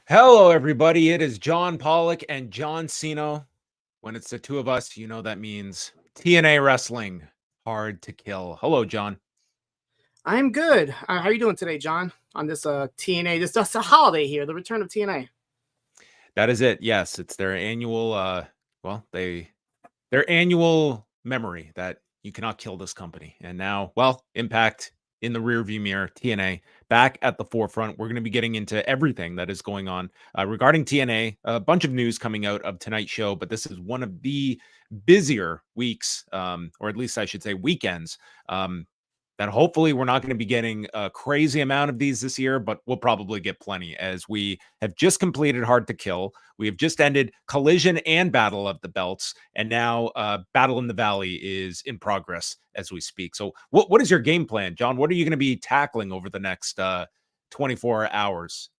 Hello, everybody. It is John Pollock and John Siino. When it's the two of us, you know that means TNA Wrestling, hard to kill. Hello, John. I'm good. How are you doing today, John? On this TNA, this a holiday here, the return of TNA. That is it. Yes, it's their annual. Their annual memory that you cannot kill this company. And now, Impact in the rearview mirror, TNA back at the forefront. We're going to be getting into everything that is going on regarding TNA. A bunch of news coming out of tonight's show, but this is one of the busier weeks, or at least I should say weekends. That hopefully we're not going to be getting a crazy amount of these this year, but we'll probably get plenty as we have just completed Hard to Kill. We have just ended Collision and Battle of the Belts, and now Battle in the Valley is in progress as we speak. So what is your game plan, John? What are you going to be tackling over the next 24 hours?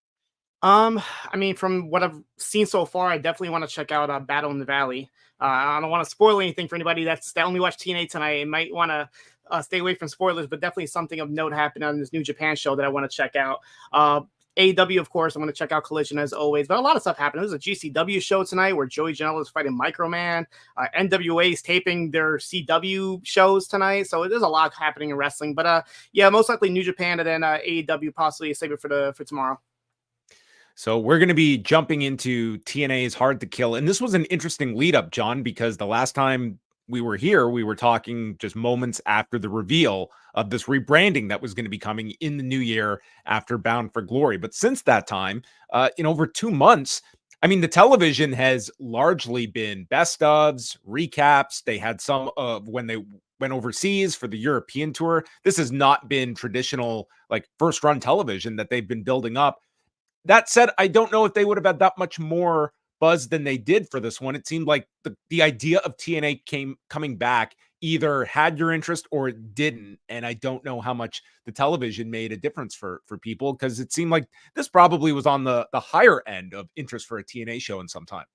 I mean, from what I've seen so far, I definitely want to check out Battle in the Valley. I don't want to spoil anything for anybody that only watched TNA tonight. It might want to stay away from spoilers, but definitely something of note happened on this New Japan show that I want to check out. AEW, of course, I'm going to check out Collision as always, but a lot of stuff happened. There's a GCW show tonight where Joey Janela is fighting Microman. NWA is taping their CW shows tonight, so there's a lot happening in wrestling. But yeah, most likely New Japan and then AEW possibly save it for tomorrow. So we're going to be jumping into TNA's Hard to Kill. And this was an interesting lead up, John, because the last time we were here, we were talking just moments after the reveal of this rebranding that was going to be coming in the new year after Bound for Glory. But since that time, in over 2 months, I mean, the television has largely been best ofs, recaps. They had some when they went overseas for the European tour. This has not been traditional, like first run television that they've been building up. That said, I don't know if they would have had that much more buzz than they did for this one. It seemed like the idea of TNA coming back either had your interest or it didn't. And I don't know how much the television made a difference for people, because it seemed like this probably was on the higher end of interest for a TNA show in some time.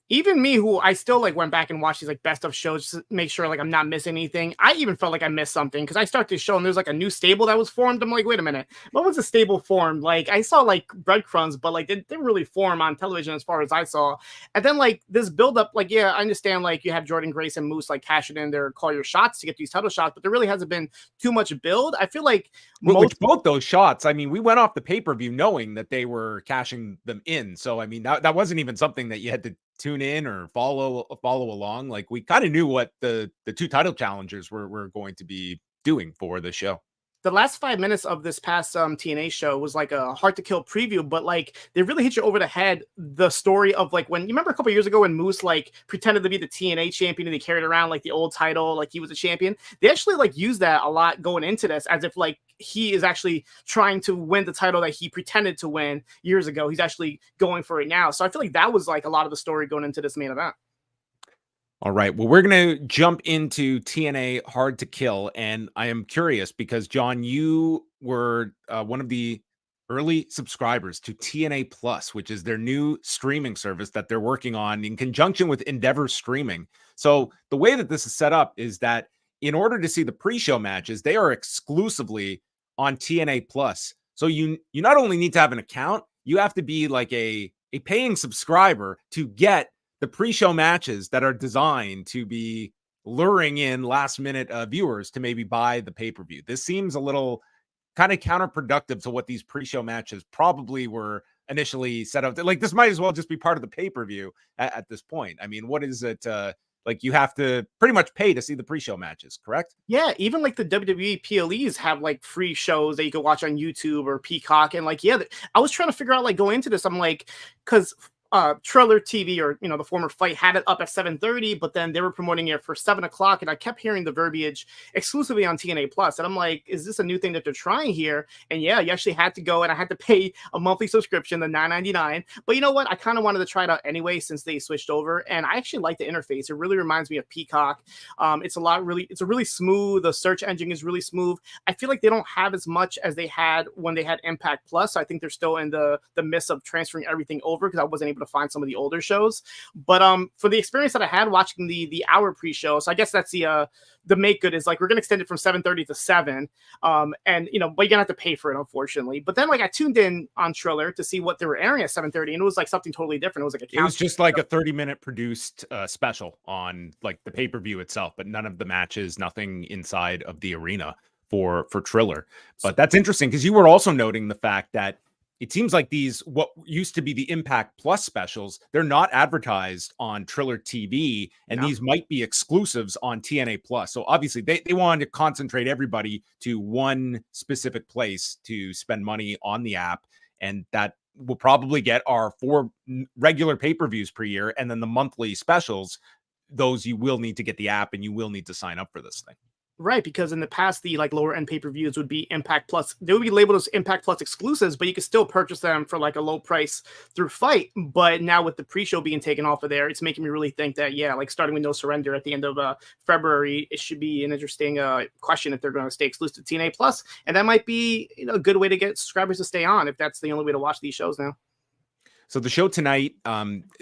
Even me, who I still like went back and watched these like best of shows to make sure like I'm not missing anything. I even felt like I missed something because I started the show and there's like a new stable that was formed. I'm like, wait a minute, what was the stable formed? Like I saw like breadcrumbs, but like they didn't really form on television as far as I saw. And then like this build up, like yeah, I understand like you have Jordynne Grace and Moose like cashing in their call your shots to get these title shots, but there really hasn't been too much build. I feel like both those shots, I mean, we went off the pay-per-view knowing that they were cashing them in. So I mean, that wasn't even something that you had to tune in or follow along. Like we kind of knew what the two title challengers were going to be doing for the show. The last 5 minutes of this past TNA show was like a Hard to Kill preview, but like they really hit you over the head. The story of like when you remember a couple years ago when Moose like pretended to be the TNA champion and he carried around like the old title, like he was a champion. They actually like used that a lot going into this, as if like he is actually trying to win the title that he pretended to win years ago. He's actually going for it now. So I feel like that was like a lot of the story going into this main event. All right. Well, we're going to jump into TNA Hard to Kill. And I am curious because, John, you were one of the early subscribers to TNA Plus, which is their new streaming service that they're working on in conjunction with Endeavor Streaming. So the way that this is set up is that in order to see the pre-show matches, they are exclusively on TNA Plus. So you not only need to have an account, you have to be like a paying subscriber to get the pre-show matches that are designed to be luring in last-minute viewers to maybe buy the pay-per-view. This seems a little kind of counterproductive to what these pre-show matches probably were initially set up. Like this might as well just be part of the pay-per-view at this point. I mean, what is it? Like you have to pretty much pay to see the pre-show matches, correct? Yeah, even like the WWE PLEs have like free shows that you can watch on YouTube or Peacock. And like, yeah, I was trying to figure out like going into this. I'm like, because Trailer TV, or the former Fight, had it up at 7:30, but then they were promoting it for 7 o'clock, and I kept hearing the verbiage exclusively on TNA Plus, and I'm like, is this a new thing that they're trying here? And yeah, you actually had to go, and I had to pay a monthly subscription, the $9.99. But you know what? I kind of wanted to try it out anyway since they switched over, and I actually like the interface. It really reminds me of Peacock. It's a really smooth. The search engine is really smooth. I feel like they don't have as much as they had when they had Impact Plus. So I think they're still in the midst of transferring everything over because I wasn't able able to find some of the older shows. But for the experience that I had watching the hour pre-show, so I guess that's the make good is like we're gonna extend it from 7:30 to 7, and but you're gonna have to pay for it, unfortunately. But then like I tuned in on Triller to see what they were airing at 7:30, and it was like something totally different. It was like it was just like a 30-minute produced special on like the pay-per-view itself, but none of the matches, nothing inside of the arena for Triller. But that's interesting because you were also noting the fact that it seems like these what used to be the Impact Plus specials, they're not advertised on Triller TV, and these might be exclusives on TNA Plus. So obviously they wanted to concentrate everybody to one specific place to spend money on the app, and that will probably get our 4 regular pay-per-views per year, and then the monthly specials. Those you will need to get the app, and you will need to sign up for this thing. Right, because in the past, the like lower end pay-per-views would be Impact Plus. They would be labeled as Impact Plus exclusives, but you could still purchase them for like a low price through Fight. But now with the pre-show being taken off of there, it's making me really think that, yeah, like starting with No Surrender at the end of February, it should be an interesting question if they're going to stay exclusive to TNA Plus. And that might be a good way to get subscribers to stay on if that's the only way to watch these shows now. So the show tonight,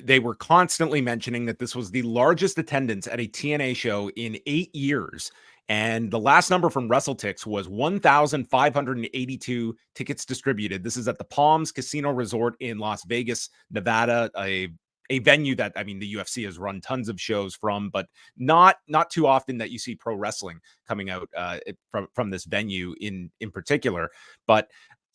they were constantly mentioning that this was the largest attendance at a TNA show in 8 years. And the last number from WrestleTix was 1,582 tickets distributed. This is at the Palms Casino Resort in Las Vegas, Nevada, a venue that, I mean, the UFC has run tons of shows from, but not too often that you see pro wrestling coming out from this venue in particular. But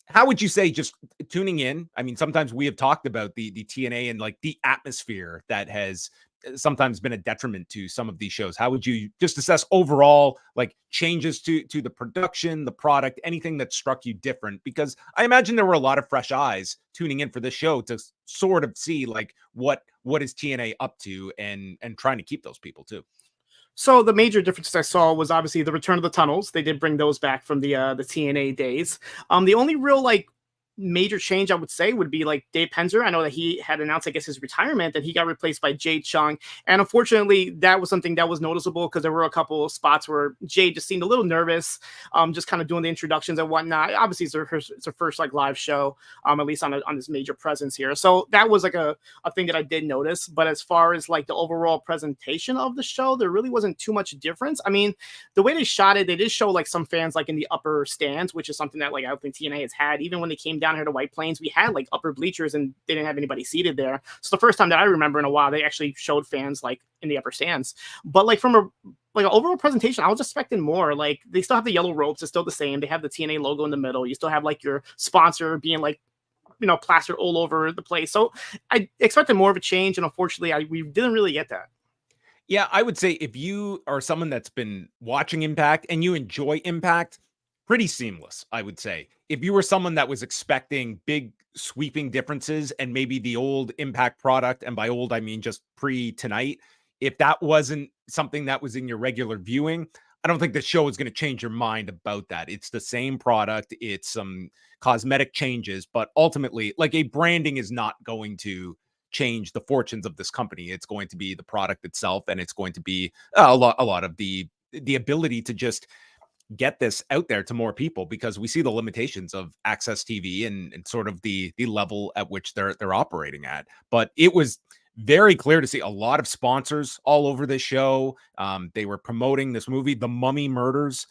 how would you say, just tuning in? I mean, sometimes we have talked about the TNA and like the atmosphere that has sometimes been a detriment to some of these shows. How would you just assess overall, like changes to the production, the product, anything that struck you different? Because I imagine there were a lot of fresh eyes tuning in for this show to sort of see like what is TNA up to and trying to keep those people too. So the major differences I saw was obviously the return of the tunnels. They did bring those back from the TNA days. The only real like major change I would say would be like Dave Penzer. I know that he had announced, I guess, his retirement, and he got replaced by Jade Chung. And unfortunately, that was something that was noticeable because there were a couple of spots where Jade just seemed a little nervous, just kind of doing the introductions and whatnot. Obviously, it's her first like live show, at least on this major presence here. So that was like a thing that I did notice. But as far as like the overall presentation of the show, there really wasn't too much difference. I mean, the way they shot it, they did show like some fans like in the upper stands, which is something that like I don't think TNA has had. Even when they came down here to White Plains, we had like upper bleachers and they didn't have anybody seated there. So the first time that I remember in a while, they actually showed fans like in the upper stands. But like from an overall presentation, I was expecting more. Like they still have the yellow ropes, it's still the same. They have the TNA logo in the middle. You still have like your sponsor being like plastered all over the place. So I expected more of a change, and unfortunately, we didn't really get that. Yeah, I would say if you are someone that's been watching Impact and you enjoy Impact, pretty seamless, I would say. If you were someone that was expecting big sweeping differences and maybe the old Impact product, and by old, I mean just pre-tonight, if that wasn't something that was in your regular viewing, I don't think the show is going to change your mind about that. It's the same product. It's some cosmetic changes, but ultimately, like a branding is not going to change the fortunes of this company. It's going to be the product itself, and it's going to be a lot of the ability to just get this out there to more people, because we see the limitations of Access TV and sort of the level at which they're operating at. But it was very clear to see a lot of sponsors all over this show. They were promoting this movie, The Mummy Murders,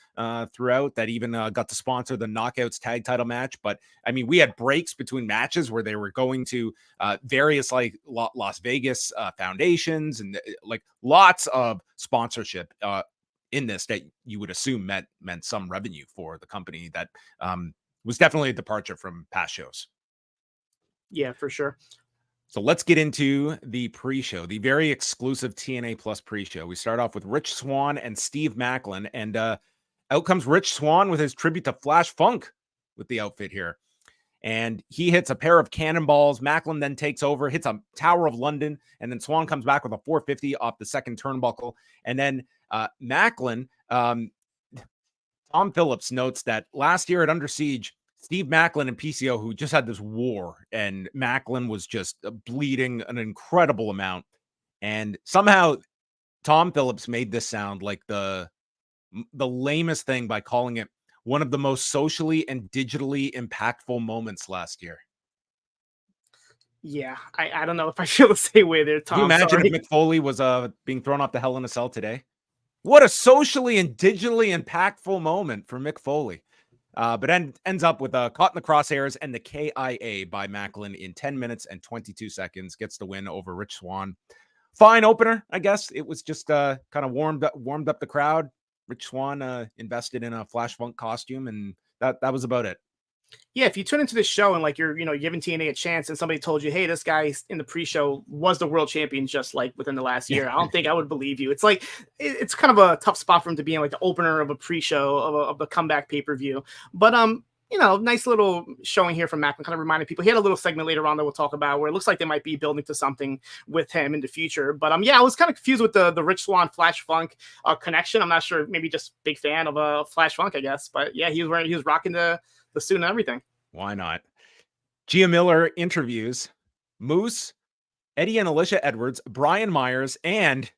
throughout, that even got to sponsor the Knockouts tag title match. But I mean, we had breaks between matches where they were going to various like Las Vegas foundations and like lots of sponsorship in this that you would assume meant some revenue for the company. That was definitely a departure from past shows. Yeah, for sure. So let's get into the pre-show, the very exclusive TNA Plus pre-show. We start off with Rich Swan and Steve Maclin, and out comes Rich Swan with his tribute to Flash Funk with the outfit here. And he hits a pair of cannonballs. Maclin then takes over, hits a Tower of London, and then Swan comes back with a 450 off the second turnbuckle. And then Maclin, Tom Phillips notes that last year at Under Siege, Steve Maclin and PCO, who just had this war, and Maclin was just bleeding an incredible amount. And somehow Tom Phillips made this sound like the lamest thing by calling it one of the most socially and digitally impactful moments last year. Yeah, I don't know if I feel the same way there, Can you Tom. imagine if Sorry. Mick Foley was being thrown off the Hell in a Cell today? What a socially and digitally impactful moment for Mick Foley. But ends up with a caught in the crosshairs and the KIA by Macklin in 10 minutes and 22 seconds. Gets the win over Rich Swan. Fine opener, I guess. It was just kind of warmed up the crowd. Rich Swan invested in a Flash Funk costume, and that was about it. Yeah, if you tune into this show and like you're giving TNA a chance, and somebody told you, hey, this guy in the pre-show was the world champion just like within the last year, I don't think I would believe you. It's like it's kind of a tough spot for him to be in, like the opener of a pre-show of the comeback pay-per-view. But nice little showing here from Macklin, kind of reminding people. He had a little segment later on that we'll talk about where it looks like they might be building to something with him in the future. But yeah, I was kind of confused with the Rich Swan Flash Funk connection. I'm not sure, maybe just big fan of Flash Funk, I guess. But yeah, he was rocking the suit and everything. Why not? Gia Miller interviews Moose, Eddie and Alisha Edwards, Brian Myers, and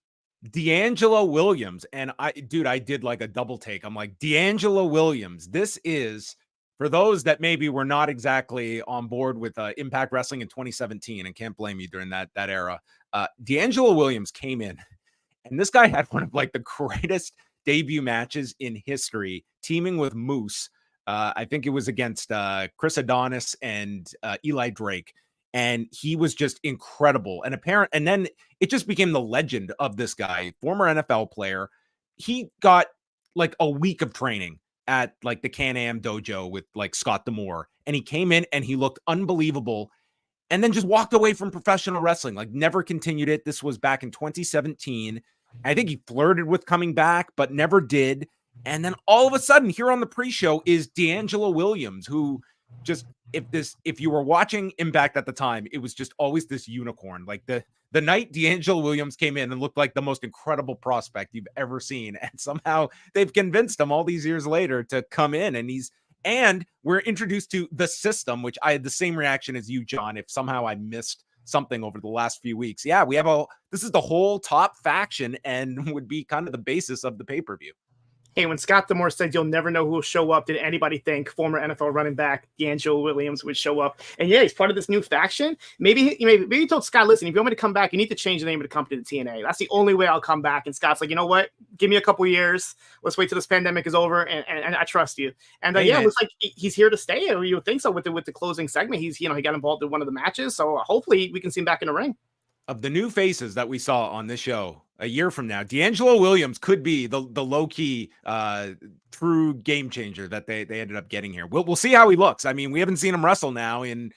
D'Angelo Williams. And I did like a double take. I'm like, D'Angelo Williams. This is for those that maybe were not exactly on board with Impact Wrestling in 2017, and can't blame you during that era. D'Angelo Williams came in, and this guy had one of like the greatest debut matches in history, teaming with Moose. I think it was against Chris Adonis and Eli Drake. And he was just incredible. And then it just became the legend of this guy, former NFL player. He got like a week of training at like the Can-Am dojo with like Scott D'Amore. And he came in and he looked unbelievable. And then just walked away from professional wrestling, like never continued it. This was back in 2017. I think he flirted with coming back, but never did. And then all of a sudden, here on the pre-show is D'Angelo Williams, who just, if you were watching Impact at the time, it was just always this unicorn. Like the night D'Angelo Williams came in and looked like the most incredible prospect you've ever seen. And somehow they've convinced him all these years later to come in, and we're introduced to the system, which I had the same reaction as you, John, if somehow I missed something over the last few weeks. Yeah, this is the whole top faction and would be kind of the basis of the pay-per-view. Hey, when Scott D'Amore said you'll never know who will show up, did anybody think former NFL running back D'Angelo Williams would show up? And yeah, he's part of this new faction. Maybe he told Scott, listen, if you want me to come back, you need to change the name of the company to TNA. That's the only way I'll come back. And Scott's like, you know what? Give me a couple years. Let's wait till this pandemic is over, and I trust you. And yeah, it looks like he's here to stay. Or you would think so with the closing segment. He got involved in one of the matches, so hopefully we can see him back in the ring. Of the new faces that we saw on this show a year from now, D'Angelo Williams could be the low-key true game changer that they ended up getting here. We'll see how he looks. I mean, we haven't seen him wrestle now in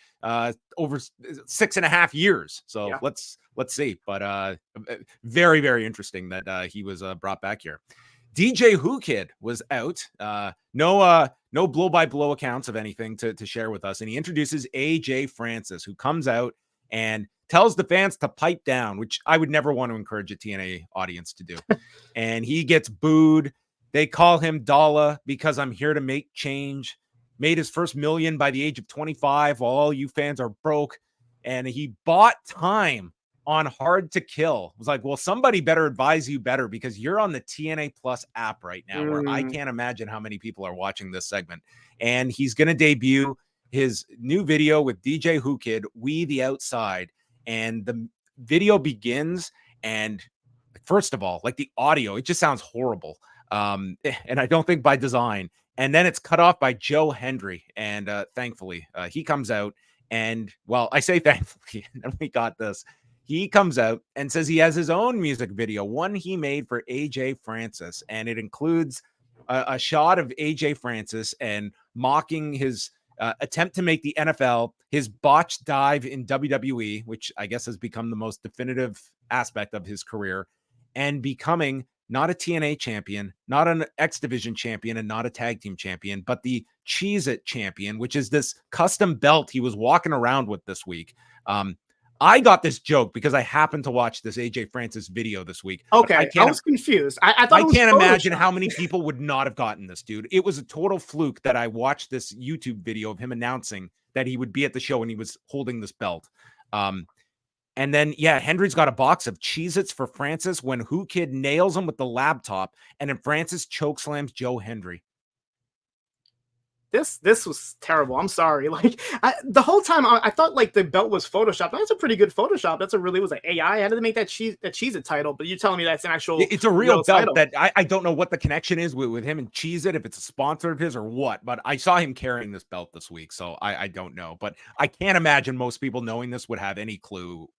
over 6.5 years. So yeah. Let's see. But very, very interesting that he was brought back here. DJ Who Kid was out. No blow-by-blow accounts of anything to share with us. And he introduces AJ Francis, who comes out and tells the fans to pipe down, which I would never want to encourage a TNA audience to do. And he gets booed. They call him Dala because I'm here to make change. Made his first $1 million by the age of 25 while all you fans are broke. And he bought time on Hard to Kill. I was like, well, somebody better advise you better because you're on the TNA Plus app right now where I can't imagine how many people are watching this segment. And he's going to debut his new video with DJ Who Kid, We the Outside. And the video begins, and first of all, like the audio, it just sounds horrible. And I don't think by design. And then it's cut off by Joe Hendry. And thankfully, he comes out and, well, I say thankfully, and we got this. He comes out and says he has his own music video, one he made for AJ Francis. And it includes a shot of AJ Francis and mocking his attempt to make the NFL, his botched dive in WWE, which I guess has become the most definitive aspect of his career, and becoming not a TNA champion, not an X Division champion, and not a tag team champion, but the Cheez-It champion, which is this custom belt he was walking around with this week. I got this joke because I happened to watch this AJ Francis video this week. Okay, I was confused. I can't imagine how many people would not have gotten this, dude. It was a total fluke that I watched this YouTube video of him announcing that he would be at the show and he was holding this belt. And then, yeah, Hendry's got a box of Cheez-Its for Francis when Who Kid nails him with the laptop, and then Francis chokeslams Joe Hendry. This was terrible. I'm sorry. Like the whole time I thought like the belt was photoshopped. That's a pretty good Photoshop. That's a really was like AI. How did they make that Cheez-It title? But you're telling me that's an actual it's a real belt title. that I don't know what the connection is with him and Cheez-It, if it's a sponsor of his or what, but I saw him carrying this belt this week, so I don't know. But I can't imagine most people knowing this would have any clue.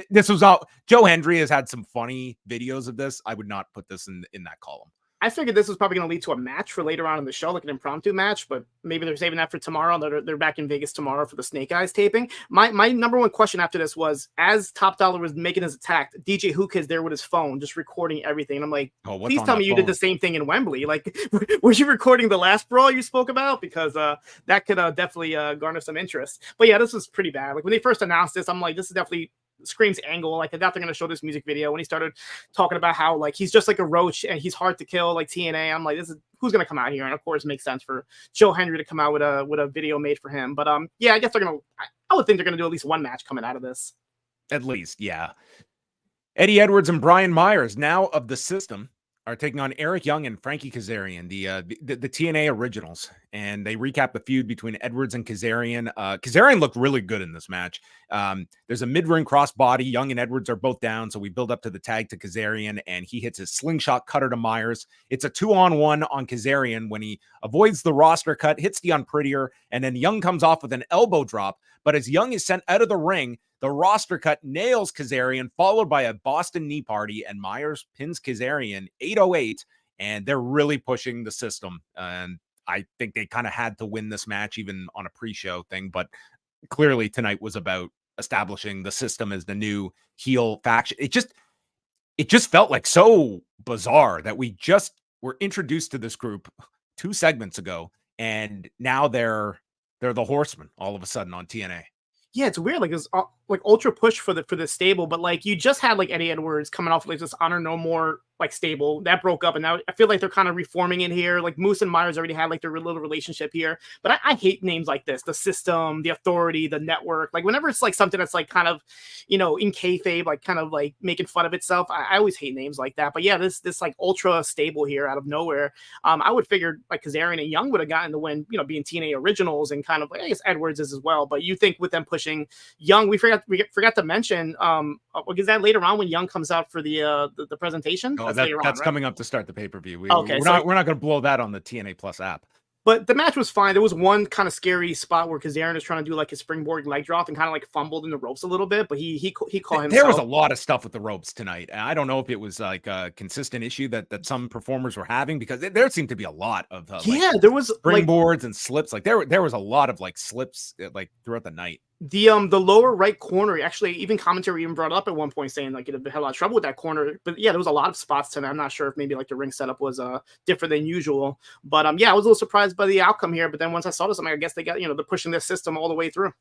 This was all Joe Hendry has had some funny videos of this. I would not put this in that column. I figured this was probably going to lead to a match for later on in the show, like an impromptu match, but maybe they're saving that for tomorrow. They're back in Vegas tomorrow for the Snake Eyes taping. My number one question after this was, as Top Dollar was making his attack, DJ Hookah is there with his phone, just recording everything. And I'm like, please tell me you did the same thing in Wembley. Like, were you recording the last brawl you spoke about? Because that could definitely garner some interest. But yeah, this was pretty bad. Like when they first announced this, I'm like, this is definitely screams angle. Like I thought they're going to show this music video. When he started talking about how like he's just like a roach and he's hard to kill like TNA, I'm like, this is who's going to come out here. And of course it makes sense for Joe Hendry to come out with a video made for him. But yeah, I guess they're going to, I would think they're going to do at least one match coming out of this. At least, yeah. Eddie Edwards and Brian Myers, now of the System, are taking on Eric Young and Frankie Kazarian, the TNA originals, and they recap the feud between Edwards and Kazarian. Kazarian looked really good in this match. There's a mid-ring crossbody. Young and Edwards are both down, so we build up to the tag to Kazarian, and he hits his slingshot cutter to Myers. It's a 2-on-1 on Kazarian when he avoids the roster cut, hits the Unprettier, and then Young comes off with an elbow drop. But as Young is sent out of the ring, the roster cut nails Kazarian, followed by a Boston knee party, and Myers pins Kazarian 808, and they're really pushing the System. And I think they kind of had to win this match, even on a pre-show thing, but clearly tonight was about establishing the System as the new heel faction. It just felt like so bizarre that we just were introduced to this group 2 segments ago, and now they're the Horsemen all of a sudden on TNA. Yeah, it's weird. Like it's like ultra push for the stable, but like you just had like Eddie Edwards coming off like this Honor No More like stable that broke up, and now I feel like they're kind of reforming it here. Like Moose and Myers already had like their little relationship here, but I hate names like this: the System, the Authority, the Network. Like whenever it's like something that's like kind of, you know, in kayfabe, like kind of like making fun of itself. I always hate names like that. But yeah, this like ultra stable here out of nowhere. I would figure like Kazarian and Young would have gotten the win, you know, being TNA originals, and kind of like I guess Edwards is as well. But you think with them pushing Young, we forgot to mention is that later on when Young comes out for the presentation? Oh, that's right? Coming up to start the pay-per-view. We're so not going to blow that on the TNA Plus app. But the match was fine. There was one kind of scary spot where Kazarian is trying to do like his springboard leg drop and kind of like fumbled in the ropes a little bit, but he caught himself. There was a lot of stuff with the ropes tonight. I don't know if it was like a consistent issue that some performers were having, because there seemed to be a lot of there was springboards like, and slips. Like there was a lot of like slips like throughout the night. The lower right corner, actually, even commentary even brought up at one point saying like it had a lot of trouble with that corner. But yeah, there was a lot of spots tonight. I'm not sure if maybe like the ring setup was different than usual. But yeah, I was a little surprised by the outcome here. But then once I saw this, I guess they got, you know, they're pushing this System all the way through.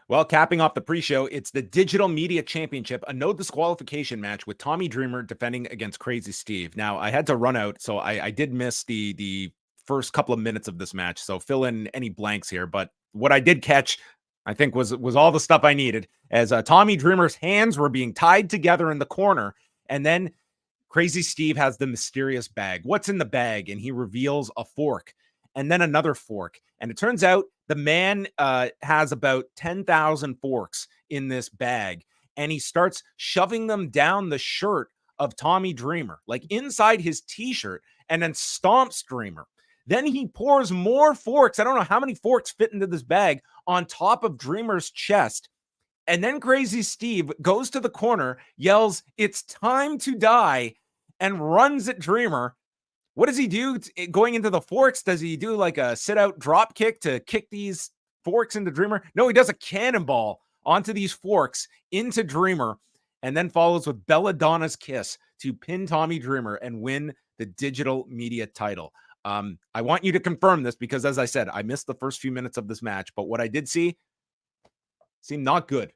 Well, capping off the pre-show, it's the Digital Media Championship, a no disqualification match with Tommy Dreamer defending against Crazy Steve. Now, I had to run out, so I did miss the first couple of minutes of this match. So fill in any blanks here. But what I did catch, I think was all the stuff I needed, as Tommy Dreamer's hands were being tied together in the corner, and then Crazy Steve has the mysterious bag. What's in the bag? And he reveals a fork, and then another fork. And it turns out the man has about 10,000 forks in this bag, and he starts shoving them down the shirt of Tommy Dreamer, like inside his t-shirt, and then stomps Dreamer. Then he pours more forks. I don't know how many forks fit into this bag on top of Dreamer's chest. And then Crazy Steve goes to the corner, yells, "It's time to die," and runs at Dreamer. What does he do going into the forks? Does he do like a sit-out drop kick to kick these forks into Dreamer? No, he does a cannonball onto these forks into Dreamer, and then follows with Belladonna's Kiss to pin Tommy Dreamer and win the Digital Media title. I want you to confirm this, because as I said, I missed the first few minutes of this match, but what I did see seemed not good.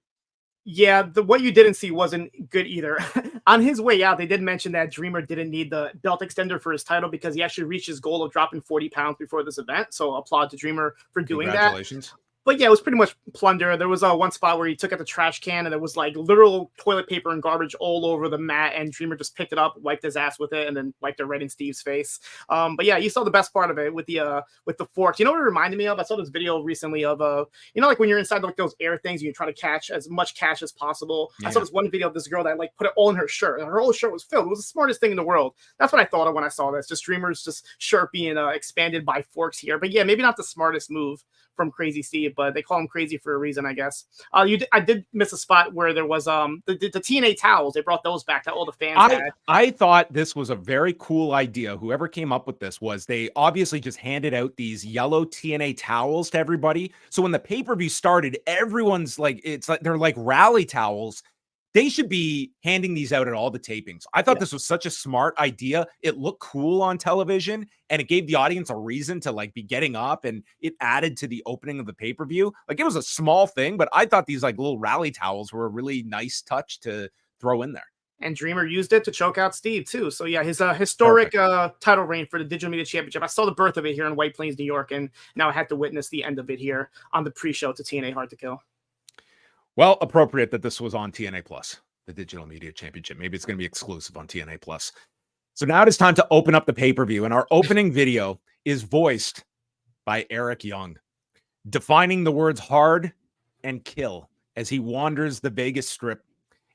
Yeah, what you didn't see wasn't good either. On his way out, they did mention that Dreamer didn't need the belt extender for his title because he actually reached his goal of dropping 40 pounds before this event. So applaud to Dreamer for doing that. But yeah, it was pretty much plunder. There was one spot where he took out the trash can and there was like literal toilet paper and garbage all over the mat, and Dreamer just picked it up, wiped his ass with it, and then wiped it right in Steve's face. But yeah, you saw the best part of it with the forks. You know what it reminded me of? I saw this video recently of like when you're inside like those air things, you try to catch as much cash as possible. Yeah. I saw this one video of this girl that like put it all in her shirt, and her whole shirt was filled. It was the smartest thing in the world. That's what I thought of when I saw this. Just Dreamer's just shirt being expanded by forks here. But yeah, maybe not the smartest move from Crazy Steve, but they call him Crazy for a reason, I guess. I did miss a spot where there was the TNA towels. They brought those back that all the fans had. I thought this was a very cool idea. Whoever came up with this was they obviously just handed out these yellow TNA towels to everybody. So when the pay-per-view started, everyone's like, it's like they're like rally towels. They should be handing these out at all the tapings. I thought this was such a smart idea. It looked cool on television, and it gave the audience a reason to like be getting up, and it added to the opening of the pay-per-view. Like, it was a small thing, but I thought these like little rally towels were a really nice touch to throw in there. And Dreamer used it to choke out Steve too. So yeah, his historic title reign for the Digital Media Championship. I saw the birth of it here in White Plains, New York, and now I had to witness the end of it here on the pre-show to TNA Hard to Kill. Well, appropriate that this was on TNA Plus, the Digital Media Championship. Maybe it's going to be exclusive on TNA Plus. So now it is time to open up the pay-per-view, and our opening video is voiced by Eric Young, defining the words hard and kill as he wanders the Vegas Strip,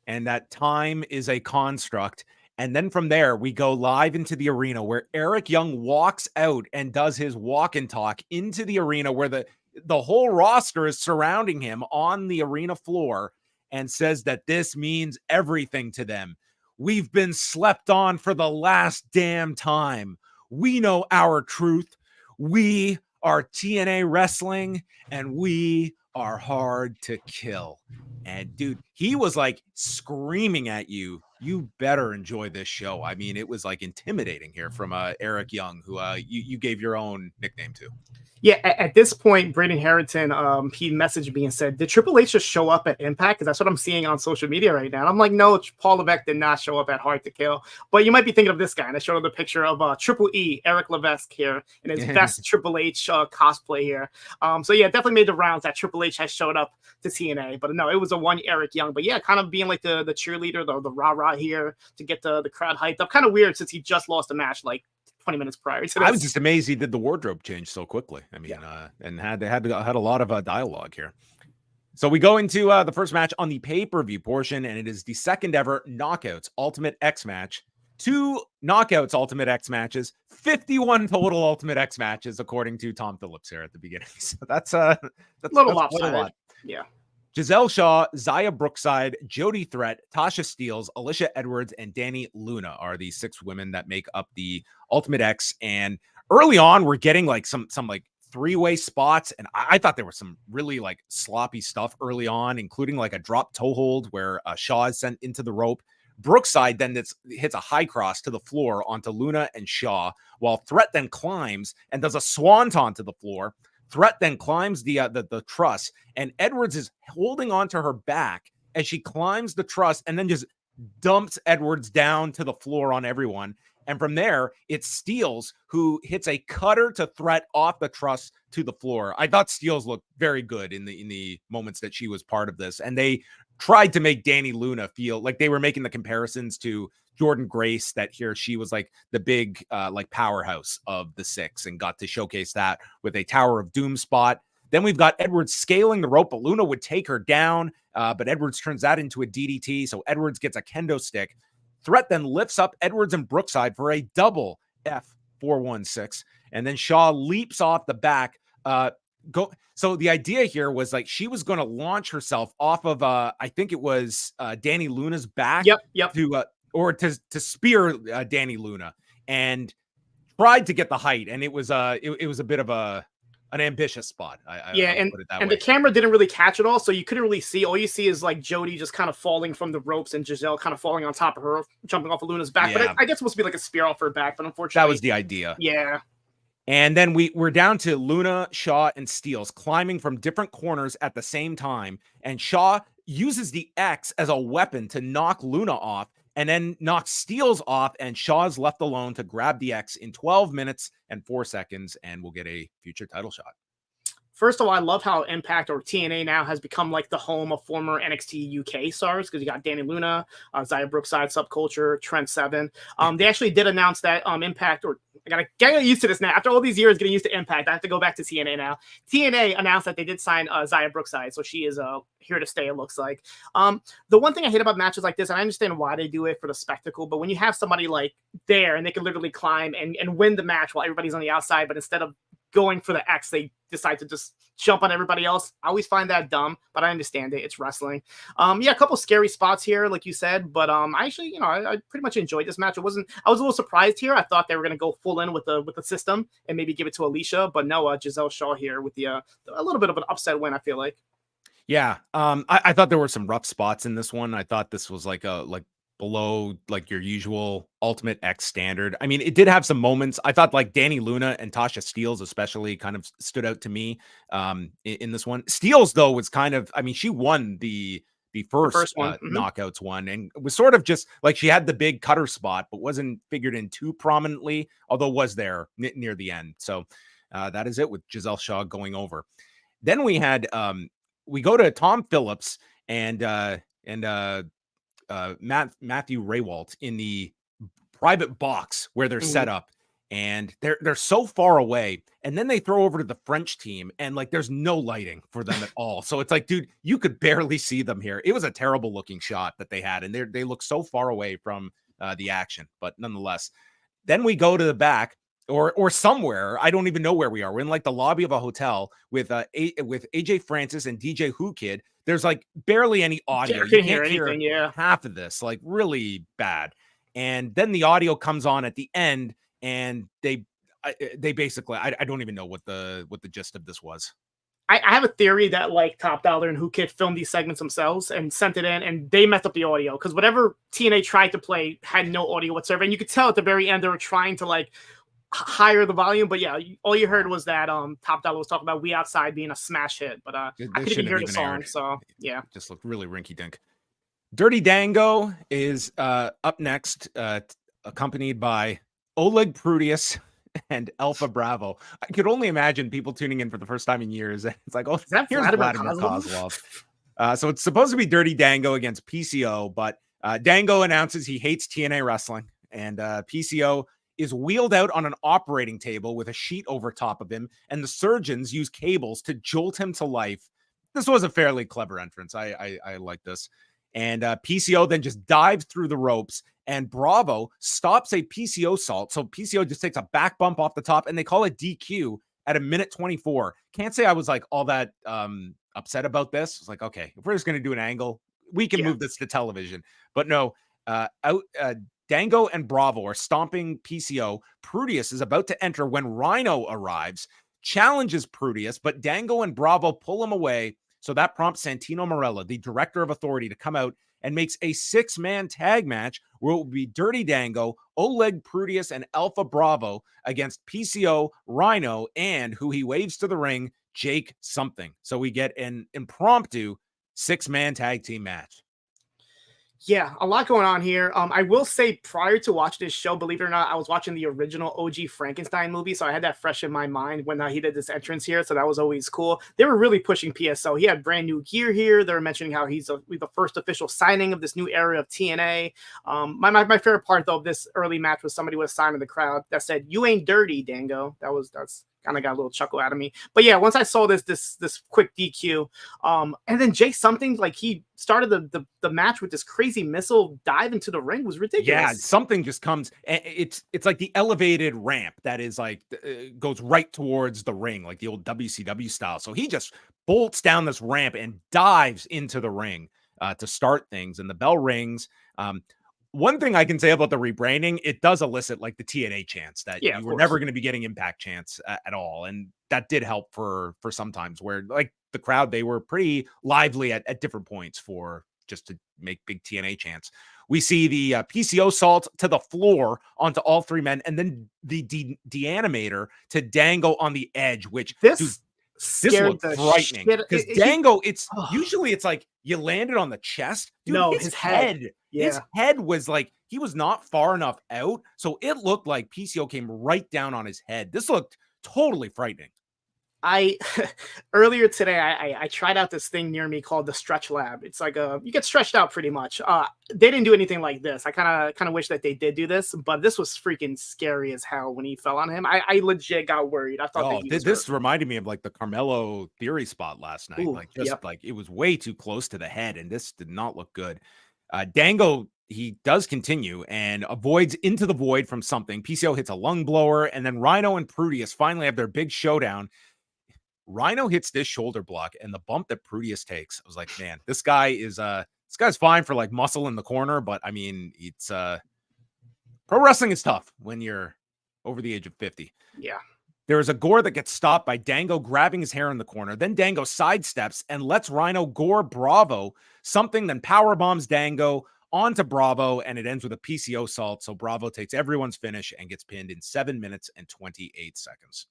and that time is a construct. And then from there, we go live into the arena where Eric Young walks out and does his walk and talk into the arena where the whole roster is surrounding him on the arena floor, and says that this means everything to them. We've been slept on for the last damn time. We know our truth. We are TNA Wrestling, and we are hard to kill. And dude, he was like screaming at you. You better enjoy this show. I mean, it was like intimidating here from Eric Young, who you gave your own nickname to. Yeah, at this point, Braden Harrington, he messaged me and said, did Triple H just show up at Impact? Because that's what I'm seeing on social media right now. And I'm like, no, Paul Levesque did not show up at Hard to Kill. But you might be thinking of this guy. And I showed him the picture of Triple E, Eric Levesque here, in his best Triple H cosplay here. So yeah, definitely made the rounds that Triple H has showed up to TNA. But no, it was a one Eric Young. But yeah, kind of being like the cheerleader, the rah-rah here to get the crowd hyped up. Kind of weird since he just lost a match like 20 minutes prior to this. I was just amazed he did the wardrobe change so quickly. I mean, and had a lot of dialogue here. So we go into the first match on the pay-per-view portion, and it is the second ever Knockouts Ultimate X match. 2 Knockouts Ultimate X matches, 51 total Ultimate X matches, according to Tom Phillips here at the beginning. So that's a little lopsided. Yeah. Gisele Shaw, Zaya Brookside, Jody Threat, Tasha Steelz, Alisha Edwards, and Dani Luna are the 6 women that make up the Ultimate X. And early on, we're getting like some like 3-way spots, and I thought there was some really like sloppy stuff early on, including like a drop toe hold where Shaw is sent into the rope. Brookside then hits a high cross to the floor onto Luna and Shaw, while Threat then climbs and does a swanton to the floor. Threat then climbs the truss, and Edwards is holding onto her back as she climbs the truss and then just dumps Edwards down to the floor on everyone. And from there, it's Steelz who hits a cutter to Threat off the truss to the floor. I thought Steelz looked very good in the moments that she was part of this, and they tried to make Dani Luna feel like they were making the comparisons to Jordynne Grace, that here she was like the big like powerhouse of the 6 and got to showcase that with a Tower of Doom spot. Then we've got Edwards scaling the rope, but Luna would take her down, but Edwards turns that into a DDT, so Edwards gets a kendo stick. Threat then lifts up Edwards and Brookside for a double F416, and then Shaw leaps off the back. So the idea here was like she was going to launch herself off of I think it was Dani Luna's back. Yep. To spear Dani Luna, and tried to get the height, and it was a bit of an ambitious spot. And the camera didn't really catch it all, so you couldn't really see. All you see is like Jody just kind of falling from the ropes and Gisele kind of falling on top of her, jumping off of Luna's back. Yeah. But I guess it's supposed to be like a spear off her back, but unfortunately that was the idea. Yeah. And then we're down to Luna, Shaw, and Steelz climbing from different corners at the same time, and Shaw uses the X as a weapon to knock Luna off, and then knocks Steelz off, and Shaw's left alone to grab the X in 12 minutes and 4 seconds, and we'll get a future title shot. First of all, I love how Impact or TNA now has become like the home of former NXT UK stars, because you got Dani Luna, Zaya Brookside, Subculture, Trent, Sabin. They actually did announce that Impact, or I gotta get used to this now. After all these years getting used to Impact, I have to go back to TNA now. TNA announced that they did sign Zaya Brookside, so she is here to stay, it looks like. The one thing I hate about matches like this, and I understand why they do it for the spectacle, but when you have somebody like there and they can literally climb and win the match while everybody's on the outside, but instead of going for the X, they decide to just jump on everybody else. I always find that dumb, but I understand it. It's wrestling. Yeah, a couple scary spots here, like you said, but I actually, I pretty much enjoyed this match. I was a little surprised here. I thought they were going to go full in with the system and maybe give it to Alisha, but no, Gisele Shaw here with the a little bit of an upset win, I feel like. Yeah, I thought there were some rough spots in this one. I thought this was like below like your usual Ultimate X standard. I mean, it did have some moments. I thought like Dani Luna and Tasha Steelz especially kind of stood out to me in this one. Steelz though was kind of, I mean, she won the first one, knockouts one, and it was sort of just like she had the big cutter spot, but wasn't figured in too prominently, although was there near the end. So that is it with Gisele Shaw going over. Then we had we go to Tom Phillips and Matthew Raywalt in the private box where they're set up, and they're so far away, and then they throw over to the French team, and like there's no lighting for them at all. So it's like, dude, you could barely see them here. It was a terrible looking shot that they had, and they look so far away from the action, but nonetheless. Then we go to the back or somewhere. I don't even know where we are. We're in like the lobby of a hotel with AJ Francis and DJ Who Kid. There's like barely any audio. You can't hear anything, half of this, like really bad. And then the audio comes on at the end, and they basically, I don't even know what the gist of this was. I have a theory that like Top Dollar and Who Kid filmed these segments themselves and sent it in, and they messed up the audio because whatever TNA tried to play had no audio whatsoever. And you could tell at the very end they were trying to like higher the volume, but yeah, all you heard was that Top Dollar was talking about We Outside being a smash hit, but I couldn't even hear the song, so yeah, just looked really rinky dink. Dirty Dango is up next, accompanied by Oleg Prudius and Alpha Bravo. I could only imagine people tuning in for the first time in years. It's like, oh, here's Vladimir Kozlov. So it's supposed to be Dirty Dango against PCO, but Dango announces he hates TNA wrestling, and PCO is wheeled out on an operating table with a sheet over top of him, and the surgeons use cables to jolt him to life. This was a fairly clever entrance. I like this. And PCO then just dives through the ropes, and Bravo stops a PCO salt. So PCO just takes a back bump off the top, and they call it DQ at 1:24. Can't say I was like all that upset about this. It's like, okay, if we're just going to do an angle, we can move this to television. But no, Dango and Bravo are stomping PCO. Prudius is about to enter when Rhino arrives, challenges Prudius, but Dango and Bravo pull him away. So that prompts Santino Marella, the director of authority, to come out and makes a 6-man tag match where it will be Dirty Dango, Oleg Prudius, and Alpha Bravo against PCO, Rhino, and who he waves to the ring, Jake something. So we get an impromptu 6-man tag team match. Yeah, a lot going on here. I will say prior to watching this show, believe it or not, I was watching the original OG Frankenstein movie, so I had that fresh in my mind when he did this entrance here, so that was always cool. They were really pushing PSO. He had brand new gear here. They were mentioning how he's the first official signing of this new era of TNA. My favorite part, though, of this early match was somebody with a sign in the crowd that said, "You ain't dirty, Dango." That's kind of got a little chuckle out of me. But yeah, once I saw this quick DQ, and then Jake something, like he started the match with this crazy missile dive into the ring, was ridiculous. Yeah, something just comes. It's like the elevated ramp that is like goes right towards the ring, like the old WCW style. So he just bolts down this ramp and dives into the ring to start things, and the bell rings. One thing I can say about the rebranding, it does elicit like the TNA chants that you were never going to be getting Impact chants at all. And that did help for sometimes where like the crowd, they were pretty lively at different points for just to make big TNA chants. We see the PCO salt to the floor onto all 3 men, and then the deanimator to Dango on the edge, which this looked frightening because Dango, usually it's like you landed on the chest. Dude, no, his head. Yeah. His head was like, he was not far enough out. So it looked like PCO came right down on his head. This looked totally frightening. I earlier today I tried out this thing near me called the Stretch Lab. It's like you get stretched out pretty much. They didn't do anything like this. I kind of wish that they did do this, but this was freaking scary as hell when he fell on him. I legit got worried. I thought that he was this hurt. reminded me of like the Carmelo Theory spot last night. Ooh, Like just yep. like it was way too close to the head, and this did not look good. Dango, he does continue and avoids into the void from something. PCO hits a lung blower, and then Rhino and Prudius finally have their big showdown. Rhino hits this shoulder block, and the bump that Prudius takes, I was like, man, this guy's fine for like muscle in the corner, but I mean, it's pro wrestling is tough when you're over the age of 50. Yeah. There is a gore that gets stopped by Dango grabbing his hair in the corner. Then Dango sidesteps and lets Rhino gore Bravo something, then power bombs Dango onto Bravo, and it ends with a PCO salt. So Bravo takes everyone's finish and gets pinned in 7 minutes and 28 seconds.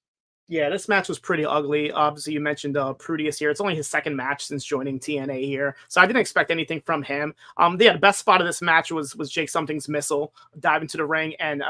Yeah, this match was pretty ugly. Obviously, you mentioned Prudius here. It's only his second match since joining TNA here, so I didn't expect anything from him. The best spot of this match was Jake Something's missile, dive into the ring, and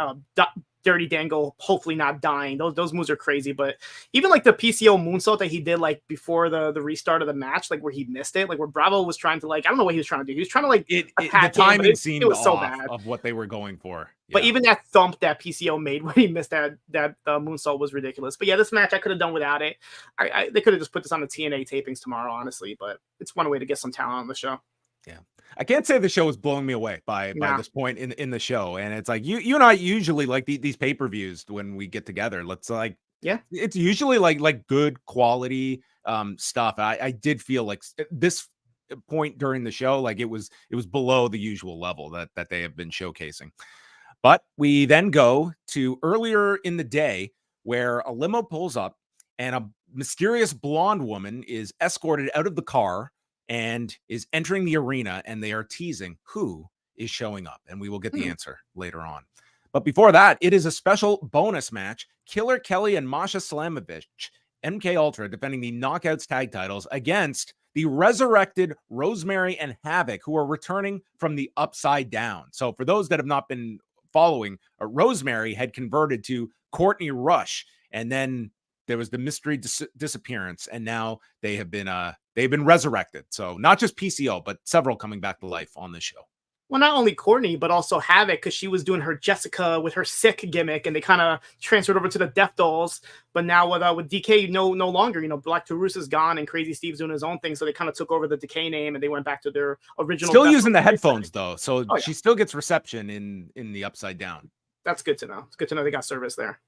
Dirty Dango hopefully not dying. Those moves are crazy, but even like the PCO moonsault that he did like before the restart of the match, like where he missed it, like where Bravo was trying to like, I don't know what he was trying to do. He was trying to like attack the timing him, seemed it was so off bad of what they were going for. Yeah. But even that thump that PCO made when he missed that moonsault was ridiculous. But yeah, this match I could have done without it. They could have just put this on the TNA tapings tomorrow, honestly. But it's one way to get some talent on the show. Yeah, I can't say the show is blowing me away by this point in the show, and it's like you and I usually like these pay-per-views when we get together. Let's like, yeah, it's usually like good quality stuff. I did feel like this point during the show, like it was below the usual level that they have been showcasing. But we then go to earlier in the day where a limo pulls up and a mysterious blonde woman is escorted out of the car and is entering the arena, and they are teasing who is showing up, and we will get the answer later on. But before that, it is a special bonus match. Killer Kelly and Masha Slamovich, MK Ultra, defending the Knockouts tag titles against the resurrected Rosemary and Havoc, who are returning from the Upside Down. So for those that have not been following, Rosemary had converted to Courtney Rush, and then there was the mystery disappearance, and now they have been resurrected. So not just PCO, but several coming back to life on this show. Well, not only Courtney, but also Havoc, because she was doing her Jessica with her sick gimmick, and they kind of transferred over to the Death Dolls. But now with DK, no longer, Black Taurus is gone, and Crazy Steve's doing his own thing, so they kind of took over the Decay name, and they went back to their original. Still using the headphones though, so she still gets reception in the Upside Down. That's good to know. It's good to know they got service there.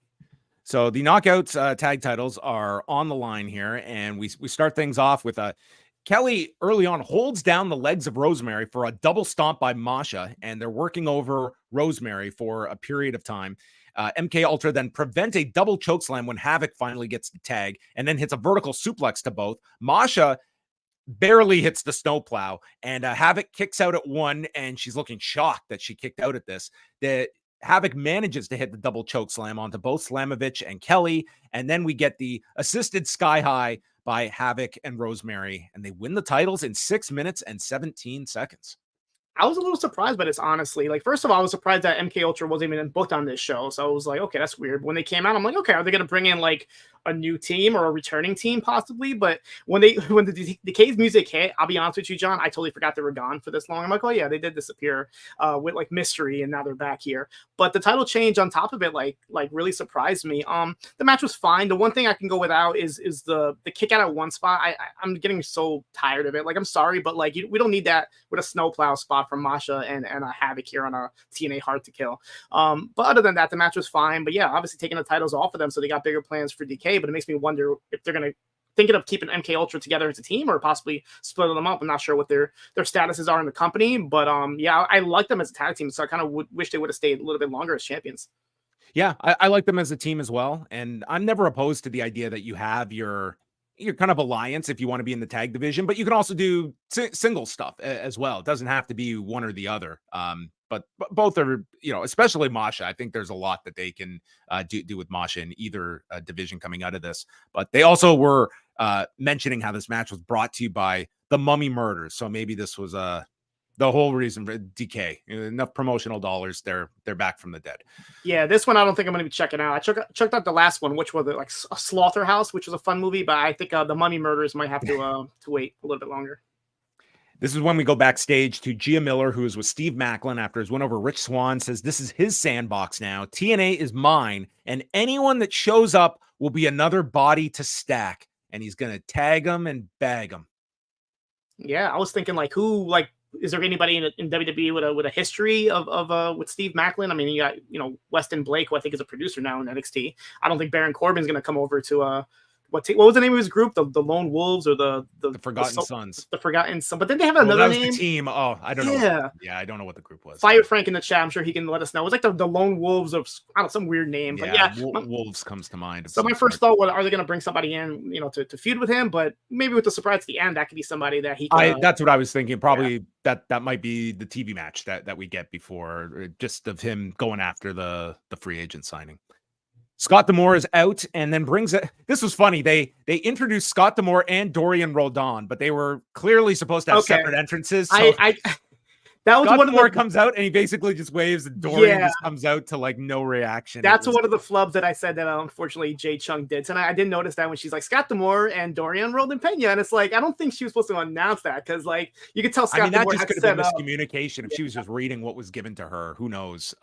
So the Knockouts tag titles are on the line here, and we start things off with Kelly early on holds down the legs of Rosemary for a double stomp by Masha, and they're working over Rosemary for a period of time. MK Ultra then prevent a double chokeslam when Havoc finally gets the tag, and then hits a vertical suplex to both. Masha barely hits the snowplow, and Havoc kicks out at one, and she's looking shocked that she kicked out at this. The Havoc manages to hit the double choke slam onto both Slamovich and Kelly, and then we get the assisted sky high by Havoc and Rosemary, and they win the titles in 6 minutes and 17 seconds. I was a little surprised by this, honestly. Like, first of all, I was surprised that MK Ultra wasn't even booked on this show. So I was like, okay, that's weird. When they came out, I'm like, okay, are they going to bring in like a new team or a returning team possibly? But when the Decay's music hit, I'll be honest with you, John, I totally forgot they were gone for this long. I'm like, oh yeah, they did disappear with like mystery, and now they're back here. But the title change on top of it, like really surprised me. The match was fine. The one thing I can go without is the kick out at one spot. I'm getting so tired of it. Like, I'm sorry, but like we don't need that with a snowplow spot from Masha and a Havoc here on a TNA Hard to Kill. But other than that, the match was fine. But yeah, obviously taking the titles off of them, so they got bigger plans for DK. But it makes me wonder if they're going to thinking of keeping MK Ultra together as a team or possibly splitting them up. I'm not sure what their statuses are in the company, but yeah, I like them as a tag team, so I kind of wish they would have stayed a little bit longer as champions. Yeah, I like them as a team as well, and I'm never opposed to the idea that you have your kind of alliance if you want to be in the tag division, but you can also do single stuff as well. It doesn't have to be one or the other. But both are, especially Masha. I think there's a lot that they can do with Masha in either division coming out of this. But they also were mentioning how this match was brought to you by the Mummy Murders. So maybe this was The whole reason for decay, enough promotional dollars, they're back from the dead. Yeah, this one I don't think I'm going to be checking out. I checked out the last one, which was like a Slaughterhouse, which was a fun movie, but I think the Mummy Murders might have to wait a little bit longer. This is when we go backstage to Gia Miller, who is with Steve Macklin after his win over Rich Swann, says this is his sandbox now. TNA is mine, and anyone that shows up will be another body to stack, and he's going to tag them and bag them. Yeah, I was thinking like who like. Is there anybody in WWE with a history of with Steve Macklin? I mean, you got Weston Blake, who I think is a producer now in NXT. I don't think Baron Corbin's going to come over to what was the name of his group? The Lone Wolves or the Forgotten Sons? The Forgotten Sons. But then they have another name. The team. Oh, I don't know. Yeah, I don't know what the group was. Fire Frank in the chat. I'm sure he can let us know. It was like the Lone Wolves of I don't know, some weird name. But yeah, Wolves comes to mind. So my first thought was, are they going to bring somebody in, to feud with him? But maybe with the surprise at the end, that could be somebody that he. That's what I was thinking. Probably that might be the TV match that we get before, just of him going after the free agent signing. Scott D'Amore is out and then brings it. This was funny. They introduced Scott D'Amore and Dorian Roldan, but they were clearly supposed to have separate entrances. So that was Scott one D'Amore of the comes out and he basically just waves, and Dorian just comes out to like no reaction. That's one of the flubs that I said that unfortunately Jay Chung did. And I didn't notice that when she's like Scott D'Amore and Dorian Roldan Pena, and it's like I don't think she was supposed to announce that because like you could tell Scott D'Amore that just could have been miscommunication if she was just reading what was given to her. Who knows?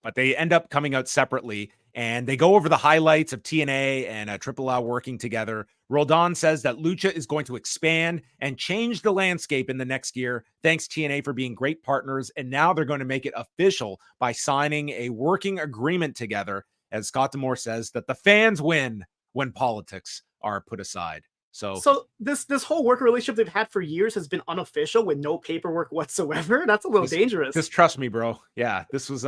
But they end up coming out separately, and they go over the highlights of TNA and AAA working together. Roldan says that Lucha is going to expand and change the landscape in the next year. Thanks TNA for being great partners, and now they're going to make it official by signing a working agreement together. As Scott D'Amore says, that the fans win when politics are put aside. So this whole worker relationship they've had for years has been unofficial with no paperwork whatsoever. That's a little dangerous. Just trust me, bro. Yeah, this was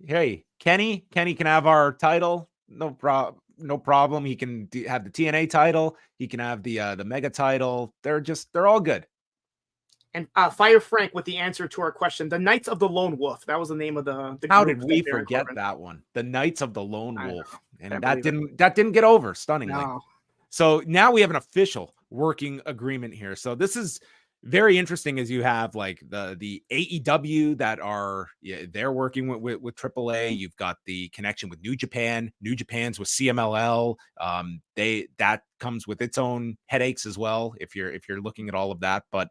hey, Kenny can have our title. No problem. He can have the TNA title. He can have the Mega title. They're all good. And Fire Frank with the answer to our question, the Knights of the Lone Wolf. That was the name of the How did we forget that one? The Knights of the Lone Wolf. And that didn't get over stunningly. No. So now we have an official working agreement here. So this is very interesting as you have like the AEW that are they're working with AAA. You've got the connection with New Japan. New Japan's with CMLL. That comes with its own headaches as well if you're looking at all of that. But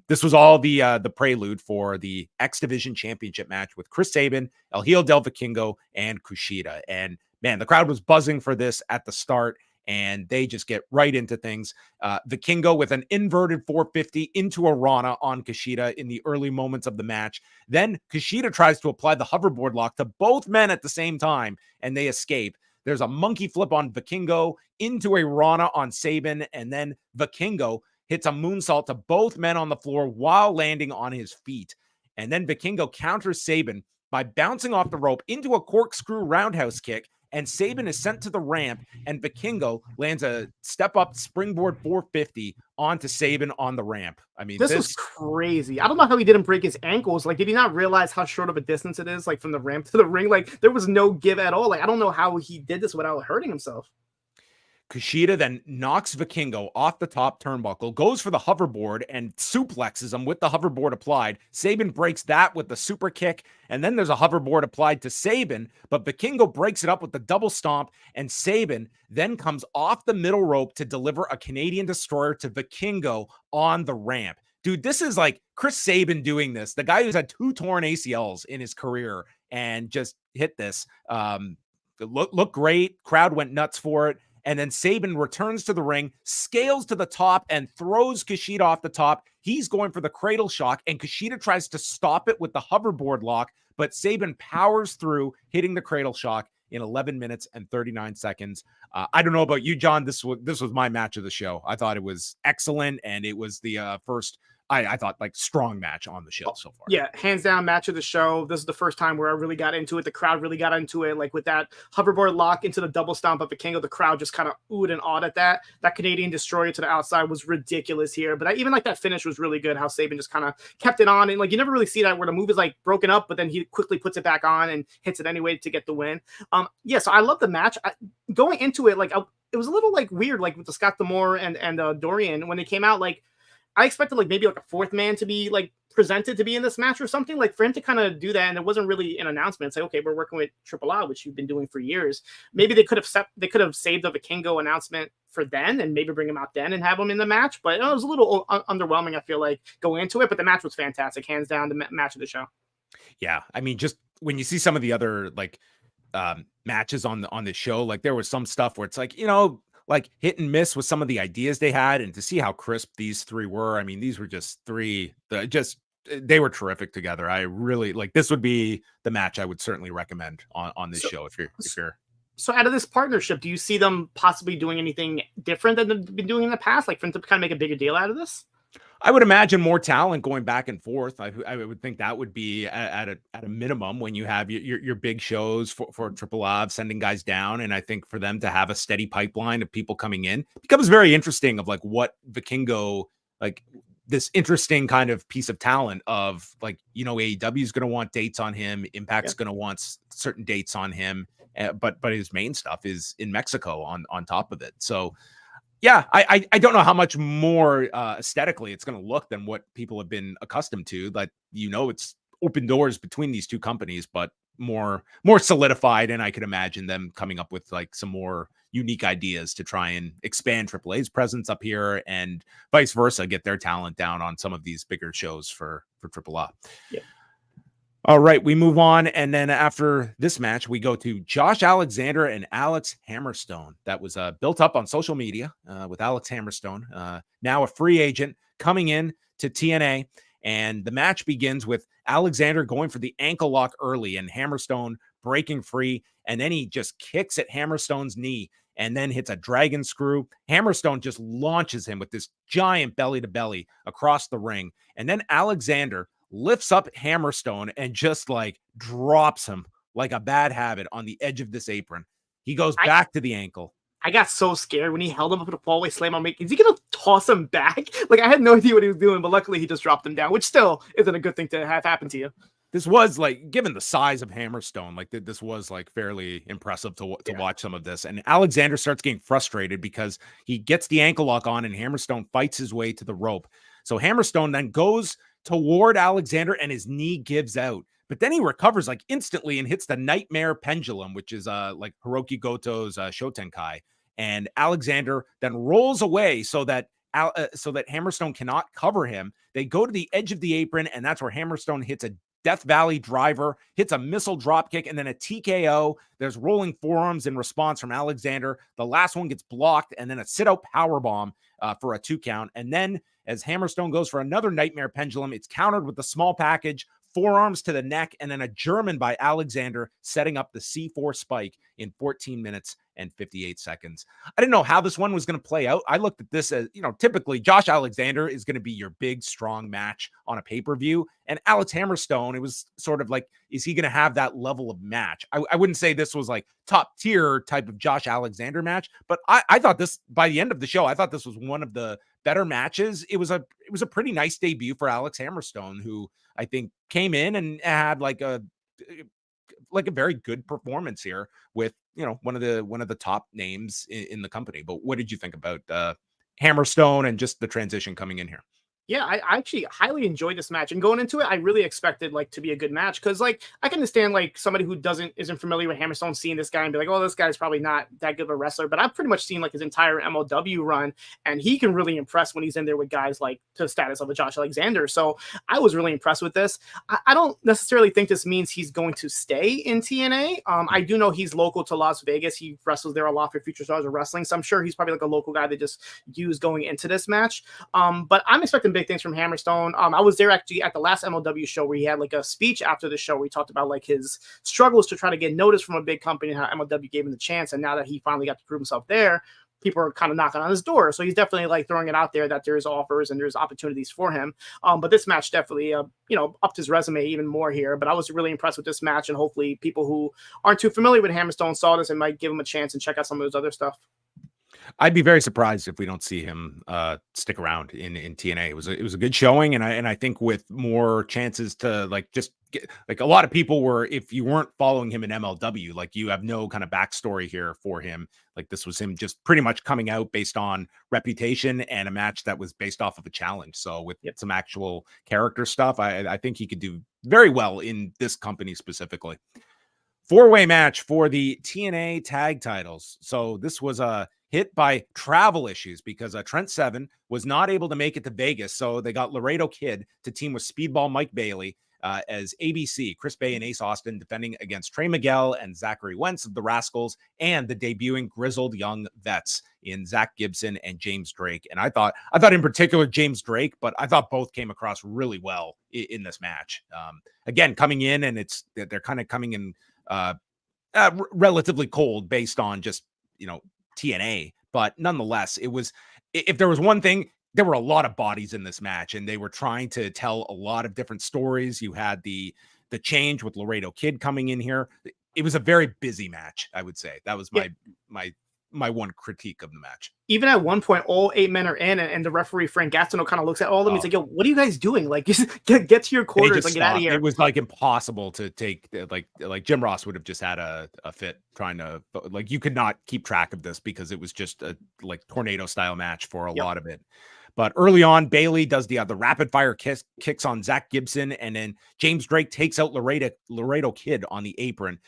this was all the prelude for the X Division Championship match with Chris Sabin, El Hijo del Vikingo, and Kushida. And man, the crowd was buzzing for this at the start. And they just get right into things. Vikingo with an inverted 450 into a Rana on Kushida in the early moments of the match. Then Kushida tries to apply the hoverboard lock to both men at the same time, and they escape. There's a monkey flip on Vikingo into a Rana on Sabin, and then Vikingo hits a moonsault to both men on the floor while landing on his feet. And then Vikingo counters Sabin by bouncing off the rope into a corkscrew roundhouse kick, and Sabin is sent to the ramp, and Vikingo lands a step-up springboard 450 onto Sabin on the ramp. I mean, this was crazy. I don't know how he didn't break his ankles. Like, did he not realize how short of a distance it is, like, from the ramp to the ring? Like, there was no give at all. Like, I don't know how he did this without hurting himself. Kushida then knocks Vikingo off the top turnbuckle, goes for the hoverboard, and suplexes him with the hoverboard applied. Sabin breaks that with the super kick, and then there's a hoverboard applied to Sabin, but Vikingo breaks it up with the double stomp, and Sabin then comes off the middle rope to deliver a Canadian Destroyer to Vikingo on the ramp. Dude, this is like Chris Sabin doing this. The guy who's had 2 torn ACLs in his career and just hit this. Look great. Crowd went nuts for it. And then Sabin returns to the ring, scales to the top, and throws Kushida off the top. He's going for the cradle shock, and Kushida tries to stop it with the hoverboard lock, but Sabin powers through, hitting the cradle shock in 11 minutes and 39 seconds. I don't know about you, John. This was my match of the show. I thought it was excellent, and it was the first I thought like strong match on the show so far. Yeah, hands down match of the show. This is the first time where I really got into it. The crowd really got into it, like with that hoverboard lock into the double stomp of Vikingo. The crowd just kind of oohed and awed at that. That Canadian Destroyer to the outside was ridiculous here. But even like that finish was really good. How Sabin just kind of kept it on, and like you never really see that where the move is like broken up, but then he quickly puts it back on and hits it anyway to get the win. Yeah, so I love the match. Going into it, like it was a little like weird, like with the Scott D'Amore and Dorian when they came out, like. I expected like maybe like a fourth man to be like presented to be in this match or something, like for him to kind of do that. And there wasn't really an announcement. It's like, okay, we're working with AAA, which you've been doing for years. Maybe they could have saved the Vikingo announcement for then and maybe bring him out then and have him in the match. But it was a little underwhelming, I feel like, going into it. But the match was fantastic, hands down, the match of the show. Yeah, I mean, just when you see some of the other like matches on the show, like there was some stuff where it's like, like hit and miss with some of the ideas they had, and to see how crisp these three were. I mean, these were just three they were terrific together. I really like, this would be the match I would certainly recommend on this show if you're So out of this partnership, do you see them possibly doing anything different than they've been doing in the past, like for them to kind of make a bigger deal out of this? I would imagine more talent going back and forth. I would think that would be at a minimum when you have your big shows for Triple A sending guys down. And I think for them to have a steady pipeline of people coming in becomes very interesting, of like what Vikingo, like this interesting kind of piece of talent of like, AEW is going to want dates on him. Impact's going to want certain dates on him. But his main stuff is in Mexico on top of it. So yeah, I don't know how much more aesthetically it's going to look than what people have been accustomed to. Like, it's open doors between these two companies, but more solidified. And I could imagine them coming up with like some more unique ideas to try and expand AAA's presence up here and vice versa, get their talent down on some of these bigger shows for AAA. Yeah. All right, we move on. And then after this match, we go to Josh Alexander and Alex Hammerstone. That was built up on social media with Alex Hammerstone, now a free agent coming in to TNA. And the match begins with Alexander going for the ankle lock early and Hammerstone breaking free. And then he just kicks at Hammerstone's knee and then hits a dragon screw. Hammerstone just launches him with this giant belly to belly across the ring. And then Alexander lifts up Hammerstone and just like drops him like a bad habit on the edge of this apron. He goes back to the ankle. I got so scared when he held him up in a fallaway slam. I'm like, is he going to toss him back? Like, I had no idea what he was doing, but luckily he just dropped him down, which still isn't a good thing to have happen to you. This was like, given the size of Hammerstone, like this was like fairly impressive to watch some of this. And Alexander starts getting frustrated because he gets the ankle lock on and Hammerstone fights his way to the rope. So Hammerstone then goes toward Alexander and his knee gives out, but then he recovers like instantly and hits the nightmare pendulum, which is like Hiroki Goto's Shotenkai. And Alexander then rolls away so that Hammerstone cannot cover him. They go to the edge of the apron, and that's where Hammerstone hits a Death Valley driver, hits a missile drop kick, and then a TKO. There's rolling forearms in response from Alexander. The last one gets blocked, and then a sit-out powerbomb for a 2 count. And then as Hammerstone goes for another nightmare pendulum, it's countered with the small package, forearms to the neck, and then a German by Alexander, setting up the C4 spike in 14 minutes and 58 seconds. I didn't know how this one was going to play out. I looked at this as, typically Josh Alexander is going to be your big, strong match on a pay-per-view. And Alex Hammerstone, it was sort of like, is he going to have that level of match? I wouldn't say this was like top tier type of Josh Alexander match, but I thought this, by the end of the show, I thought this was one of the better matches. It was a pretty nice debut for Alex Hammerstone, who I think came in and had like a very good performance here with, one of the top names in the company. But what did you think about Hammerstone and just the transition coming in here? Yeah, I actually highly enjoyed this match, and going into it, I really expected like to be a good match because like I can understand like somebody who isn't familiar with Hammerstone seeing this guy and be like, oh, this guy's probably not that good of a wrestler. But I've pretty much seen like his entire MLW run, and he can really impress when he's in there with guys like to the status of a Josh Alexander. So I was really impressed with this. I don't necessarily think this means he's going to stay in TNA. I do know he's local to Las Vegas. He wrestles there a lot for Future Stars of Wrestling, so I'm sure he's probably like a local guy they just used going into this match. But I'm expecting big things from Hammerstone. I was there actually at the last MLW show where he had like a speech after the show where he talked about like his struggles to try to get noticed from a big company and how MLW gave him the chance. And now that he finally got to prove himself there, people are kind of knocking on his door. So he's definitely like throwing it out there that there's offers and there's opportunities for him. But this match definitely, upped his resume even more here. But I was really impressed with this match, and hopefully people who aren't too familiar with Hammerstone saw this and might give him a chance and check out some of his other stuff. I'd be very surprised if we don't see him stick around in TNA. It was a good showing, and I think with more chances to like just like a lot of people were, if you weren't following him in MLW, like you have no kind of backstory here for him. Like this was him just pretty much coming out based on reputation and a match that was based off of a challenge. So with some actual character stuff, I think he could do very well in this company specifically. 4-way match for the TNA tag titles. So this was a hit by travel issues because Trent Seven was not able to make it to Vegas. So they got Laredo Kid to team with Speedball Mike Bailey as ABC, Chris Bay and Ace Austin defending against Trey Miguel and Zachary Wentz of the Rascalz, and the debuting Grizzled Young Vets in Zach Gibson and James Drake. And I thought in particular James Drake, but I thought both came across really well in this match. Again, coming in, and they're kind of coming in relatively cold based on just, TNA, but nonetheless, it was, if there was one thing, there were a lot of bodies in this match, and they were trying to tell a lot of different stories. You had the change with Laredo Kid coming in here. It was a very busy match, I would say. That was my one critique of the match. Even at one point, all 8 men are in, and the referee Frank Gastineau kind of looks at all of them. He's like, "Yo, what are you guys doing? Like, just get to your quarters, like, get out of here." It was like impossible to take. Like Jim Ross would have just had a fit trying to, like, you could not keep track of this because it was just a like tornado style match for a lot of it. But early on, Bailey does the rapid fire kicks on Zach Gibson, and then James Drake takes out Laredo Kid on the apron.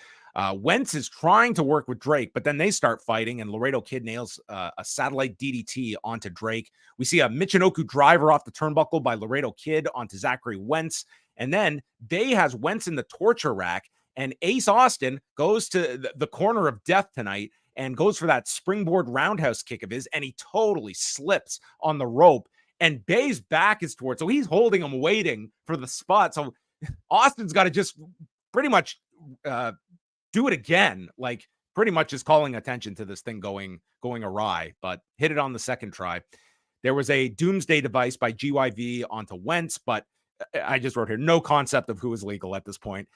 Wentz is trying to work with Drake, but then they start fighting, and Laredo Kid nails a satellite DDT onto Drake. We see a Michinoku driver off the turnbuckle by Laredo Kid onto Zachary Wentz, and then Bay has Wentz in the torture rack, and Ace Austin goes to the corner of death tonight and goes for that springboard roundhouse kick of his, and he totally slips on the rope, and Bay's back is towards, so he's holding him, waiting for the spot. So Austin's got to just pretty much do it again, like pretty much is calling attention to this thing going awry, but hit it on the second try. There was a doomsday device by GYV onto Wentz, but I just wrote here, no concept of who is legal at this point.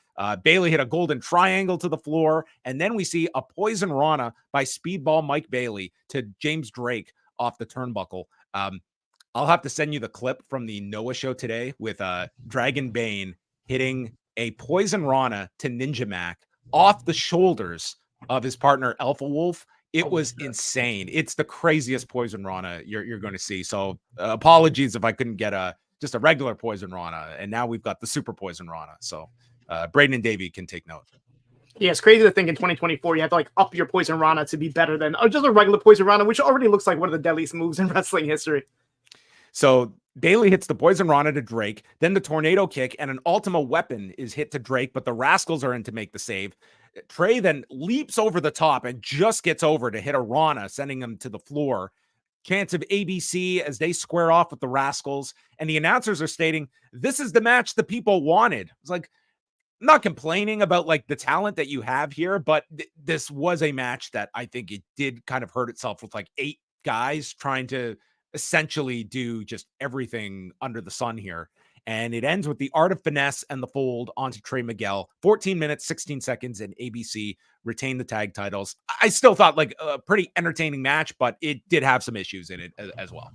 Bailey hit a golden triangle to the floor, and then we see a poison Rana by Speedball Mike Bailey to James Drake off the turnbuckle. I'll have to send you the clip from the Noah show today with Dragon Bane hitting a poison Rana to Ninja Mac off the shoulders of his partner Alpha Wolf. It was insane. It's the craziest poison Rana you're going to see. So apologies if I couldn't get just a regular poison Rana, and now we've got the super poison Rana. So Braden and Davey can take note. Yeah, it's crazy to think in 2024 you have to like up your poison Rana to be better than just a regular poison Rana, which already looks like one of the deadliest moves in wrestling history. So Bailey hits the poison Rana to Drake, then the tornado kick, and an Ultima weapon is hit to Drake, but the Rascalz are in to make the save. Trey then leaps over the top and just gets over to hit a Rana, sending him to the floor. Chance of ABC as they square off with the Rascalz, and the announcers are stating, this is the match the people wanted. It's like, I'm not complaining about like the talent that you have here, but this was a match that I think it did kind of hurt itself with like 8 guys trying to essentially do just everything under the sun here. And it ends with the Art of Finesse and the fold onto Trey Miguel. 14 minutes, 16 seconds, and ABC retain the tag titles. I still thought like a pretty entertaining match, but it did have some issues in it as well.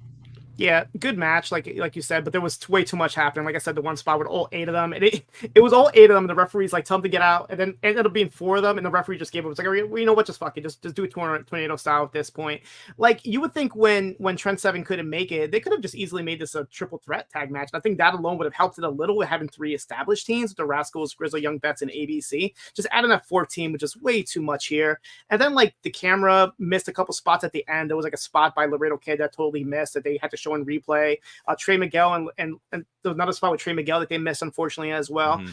Yeah, good match, like you said, but there was way too much happening. Like I said, the one spot with all 8 of them, and it was all 8 of them. The referee's like, tell them to get out, and then it ended up being 4 of them, and the referee just gave up. It's like, well, you know what, just fuck it, just do a tornado style at this point. Like you would think when Trent Seven couldn't make it, they could have just easily made this a triple threat tag match. And I think that alone would have helped it a little with having 3 established teams, the Rascalz, Grizzled Young Vets, and ABC. Just adding that 4th team was just way too much here. And then like the camera missed a couple spots at the end. There was like a spot by Laredo Kid that totally missed that they had to show in replay. Trey Miguel and there was another spot with Trey Miguel that they missed, unfortunately, as well.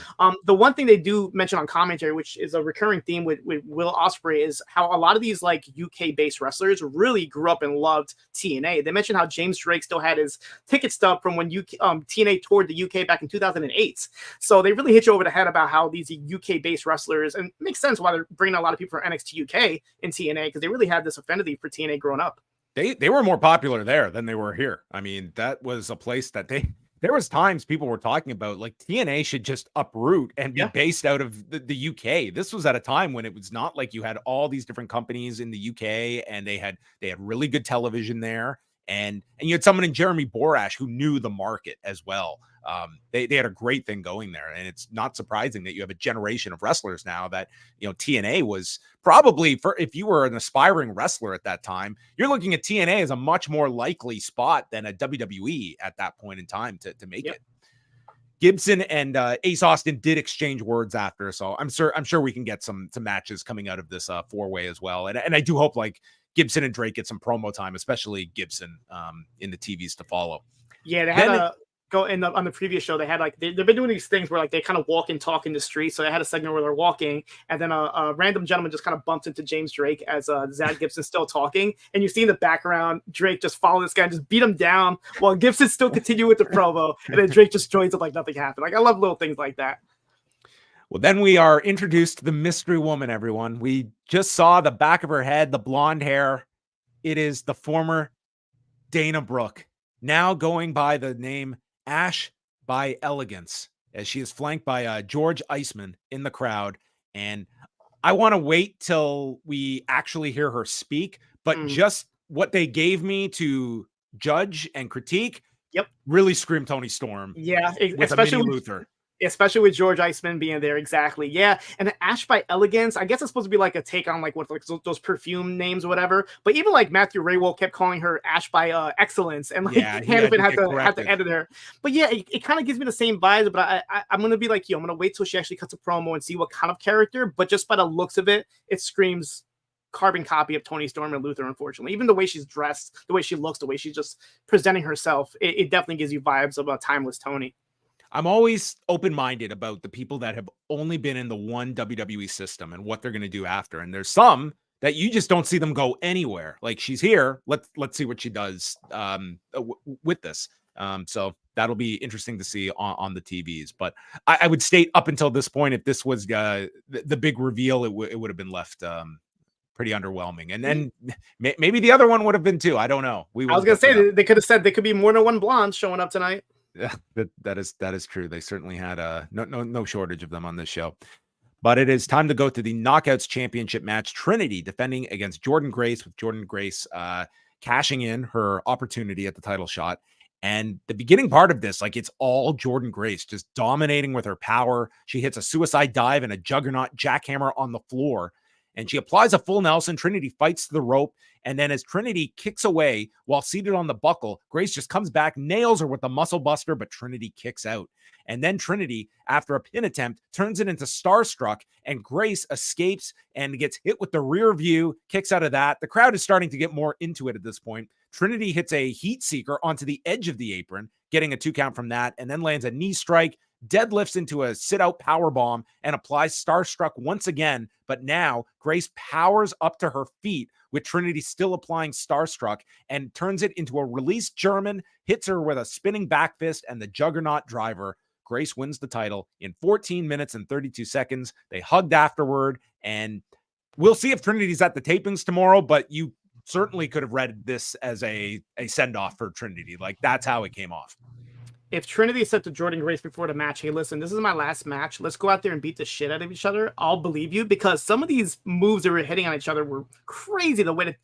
The one thing they do mention on commentary, which is a recurring theme with Will Ospreay, is how a lot of these like UK-based wrestlers really grew up and loved TNA. They mentioned how James Drake still had his ticket stub from when TNA toured the UK back in 2008. So they really hit you over the head about how these UK-based wrestlers, and it makes sense why they're bringing a lot of people from NXT UK in TNA, because they really had this affinity for TNA growing up. They were more popular there than they were here. I mean, that was a place that there was times people were talking about like TNA should just uproot and be based out of the UK. This was at a time when it was not like you had all these different companies in the UK, and they had really good television there. And you had someone in Jeremy Borash who knew the market as well. They had a great thing going there, and it's not surprising that you have a generation of wrestlers now that, you know, TNA was probably, for if you were an aspiring wrestler at that time, you're looking at TNA as a much more likely spot than a WWE at that point in time to make it. Gibson and Ace Austin did exchange words after, so I'm sure we can get some matches coming out of this 4-way as well, and I do hope like Gibson and Drake get some promo time, especially Gibson in the TVs to follow. Yeah, they had on the previous show. They had like they've been doing these things where like they kind of walk and talk in the street. So they had a segment where they're walking, and then a random gentleman just kind of bumps into James Drake as Zach Gibson's still talking, and you see in the background Drake just follow this guy and just beat him down while Gibson still continue with the promo, and then Drake just joins it like nothing happened. Like I love little things like that. Well, then we are introduced to the mystery woman, everyone. We just saw the back of her head, the blonde hair. It is the former Dana Brooke, now going by the name Ash by Elegance, as she is flanked by George Iceman in the crowd. And I want to wait till we actually hear her speak, but just what they gave me to judge and critique, really screamed Tony Storm. Yeah, with especially a mini Luther. Especially with George Iceman being there. Exactly. Yeah. And Ash by Elegance, I guess it's supposed to be like a take on like what like those perfume names or whatever. But even like Matthew Raywell kept calling her Ash by Excellence, and like Hannafin had to edit her. But yeah, it kind of gives me the same vibes. But I'm gonna be like, I'm gonna wait till she actually cuts a promo and see what kind of character. But just by the looks of it, it screams carbon copy of Tony Storm and Luther, unfortunately. Even the way she's dressed, the way she looks, the way she's just presenting herself, it definitely gives you vibes of a timeless Tony. I'm always open-minded about the people that have only been in the one WWE system and what they're going to do after. And there's some that you just don't see them go anywhere. Like, she's here. Let's see what she does with this. So that'll be interesting to see on the TVs. But I would state up until this point, if this was the big reveal, it would have been left pretty underwhelming. And then maybe the other one would have been too. I don't know. I was going to say, they could have said there could be more than one blonde showing up tonight. Yeah, that is true. They certainly had no shortage of them on this show. But it is time to go to the Knockouts Championship match. Trinity defending against Jordynne Grace, with Jordynne Grace cashing in her opportunity at the title shot. And the beginning part of this, like, it's all Jordynne Grace just dominating with her power. She hits a suicide dive and a juggernaut jackhammer on the floor, and she applies a full Nelson. Trinity fights to the rope, and then as Trinity kicks away while seated on the buckle, Grace just comes back, nails her with the muscle buster, but Trinity kicks out. And then Trinity, after a pin attempt, turns it into Starstruck, and Grace escapes and gets hit with the rear view, kicks out of that. The crowd is starting to get more into it at this point. Trinity hits a heat seeker onto the edge of the apron, getting a 2 count from that, and then lands a knee strike, deadlifts into a sit-out powerbomb, and applies Starstruck once again. But now Grace powers up to her feet with Trinity still applying Starstruck and turns it into a release German, hits her with a spinning back fist and the Juggernaut driver. Grace wins the title in 14 minutes and 32 seconds. They hugged afterward, and we'll see if Trinity's at the tapings tomorrow, but you certainly could have read this as a send-off for Trinity. Like, that's how it came off. If Trinity said to Jordynne Grace before the match, hey, listen, this is my last match. Let's go out there and beat the shit out of each other, I'll believe you, because some of these moves that were hitting on each other were crazy. The way that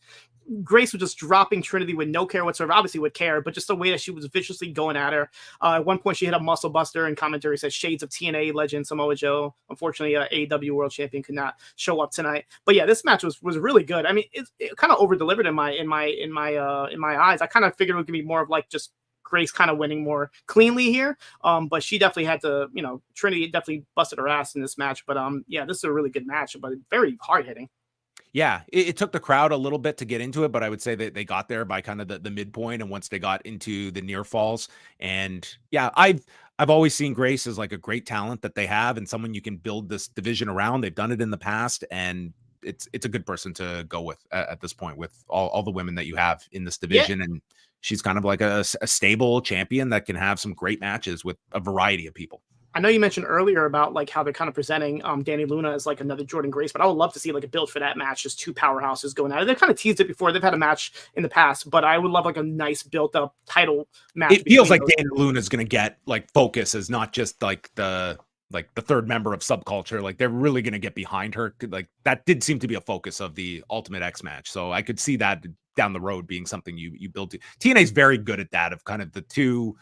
Grace was just dropping Trinity with no care whatsoever, obviously with care, but just the way that she was viciously going at her. At one point, she hit a muscle buster, and commentary says shades of TNA legend Samoa Joe. Unfortunately, AEW World Champion could not show up tonight. But yeah, this match was really good. I mean, it kind of over delivered in my eyes. I kind of figured it would be more of like just Grace kind of winning more cleanly here. But she definitely had to, Trinity definitely busted her ass in this match. But yeah, this is a really good match, but very hard hitting. Yeah, it took the crowd a little bit to get into it, but I would say that they got there by kind of the midpoint, and once they got into the near falls. And yeah, I've always seen Grace as like a great talent that they have, and someone you can build this division around. They've done it in the past, and it's a good person to go with at this point with all the women that you have in this division. Yeah. And she's kind of like a stable champion that can have some great matches with a variety of people. I know you mentioned earlier about like how they're kind of presenting Dani Luna as like another Jordynne Grace, but I would love to see like a build for that match. Just two powerhouses going at it. They've kind of teased it before. They've had a match in the past, but I would love like a nice built up title match. It feels like Dani Luna is going to get like focus as not just like the third member of Subculture. Like, they're really going to get behind her. Like, that did seem to be a focus of the Ultimate X match. So I could see that down the road being something you build to. TNA is very good at that, of kind of the two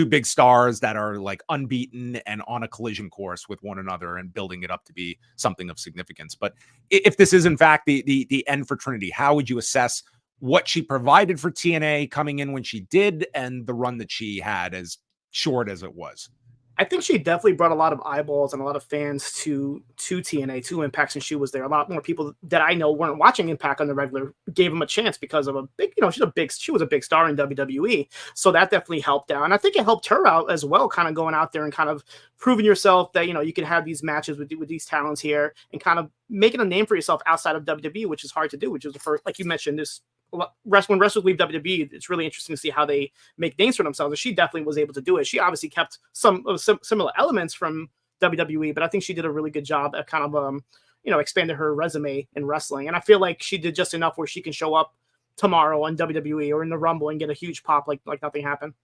big stars that are like unbeaten and on a collision course with one another and building it up to be something of significance. But if this is in fact the end for Trinity, how would you assess what she provided for TNA coming in when she did, and the run that she had, as short as it was? I think she definitely brought a lot of eyeballs and a lot of fans to TNA, to Impact, since she was there. A lot more people that I know weren't watching Impact on the regular gave them a chance because of a big, she was a big star in WWE. So that definitely helped out. And I think it helped her out as well, kind of going out there and kind of proving yourself that, you can have these matches with these talents here and kind of making a name for yourself outside of WWE, which is hard to do, which is the first, like you mentioned, when wrestlers leave WWE, it's really interesting to see how they make names for themselves. And she definitely was able to do it. She obviously kept some similar elements from WWE, but I think she did a really good job at kind of expanding her resume in wrestling. And I feel like she did just enough where she can show up tomorrow on WWE or in the Rumble and get a huge pop like nothing happened.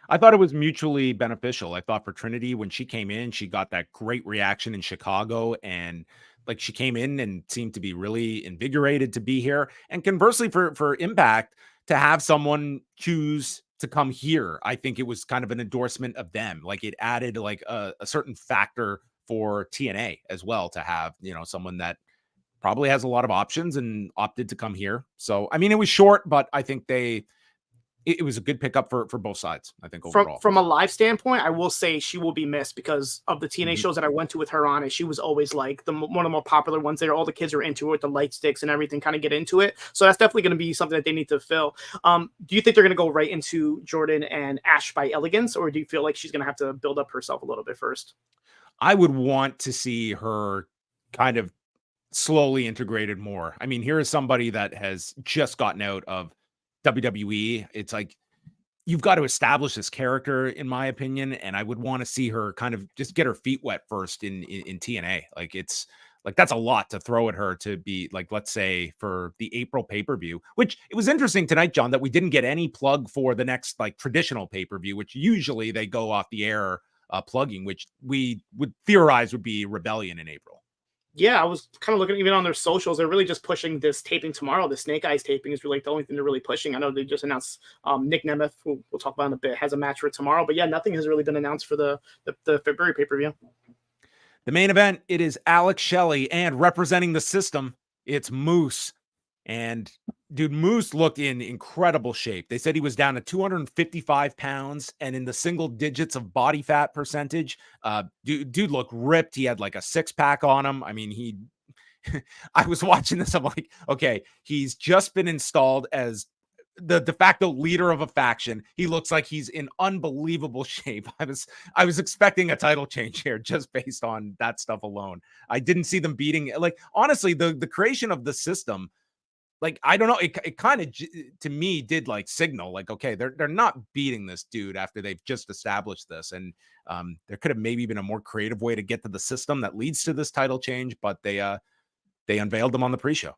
I thought it was mutually beneficial. I thought for Trinity, when she came in, she got that great reaction in Chicago, and like she came in and seemed to be really invigorated to be here. And conversely for Impact, to have someone choose to come here, I think it was kind of an endorsement of them. Like it added like a certain factor for TNA as well, to have, someone that probably has a lot of options and opted to come here. So, I mean, it was short, but I think it was a good pickup for both sides, I think, overall. From a live standpoint, I will say she will be missed because of the TNA shows that I went to with her on it. She was always like one of the more popular ones there. All the kids are into it, the light sticks and everything kind of get into it. So that's definitely going to be something that they need to fill. Do you think they're going to go right into Jordynne and Ash by Elegance, or do you feel like she's going to have to build up herself a little bit first? I would want to see her kind of slowly integrated more. I mean, here is somebody that has just gotten out of WWE. It's like, you've got to establish this character, in my opinion, and I would want to see her kind of just get her feet wet first in TNA. Like, it's like, that's a lot to throw at her to be like, let's say for the April pay-per-view, which it was interesting tonight, John, that we didn't get any plug for the next like traditional pay-per-view, which usually they go off the air plugging, which we would theorize would be Rebellion in April. Yeah, I was kind of looking even on their socials. They're really just pushing this taping tomorrow. The Snake Eyes taping is really the only thing they're really pushing. I know they just announced Nick Nemeth, who we'll talk about in a bit, has a match for tomorrow. But yeah, nothing has really been announced for the February pay-per-view. The main event, it is Alex Shelley, and representing the system, it's Moose. And dude, Moose looked in incredible shape. They said he was down to 255 pounds and in the single digits of body fat percentage. Dude looked ripped. He had like a 6-pack on him. I mean, I was watching this. I'm like, okay, he's just been installed as the de facto leader of a faction. He looks like he's in unbelievable shape. I was expecting a title change here just based on that stuff alone. I didn't see them beating, like, honestly, the creation of the system, like, I don't know, it kind of to me did like signal like, okay, they're not beating this dude after they've just established this. And there could have maybe been a more creative way to get to the system that leads to this title change, but they unveiled them on the pre-show.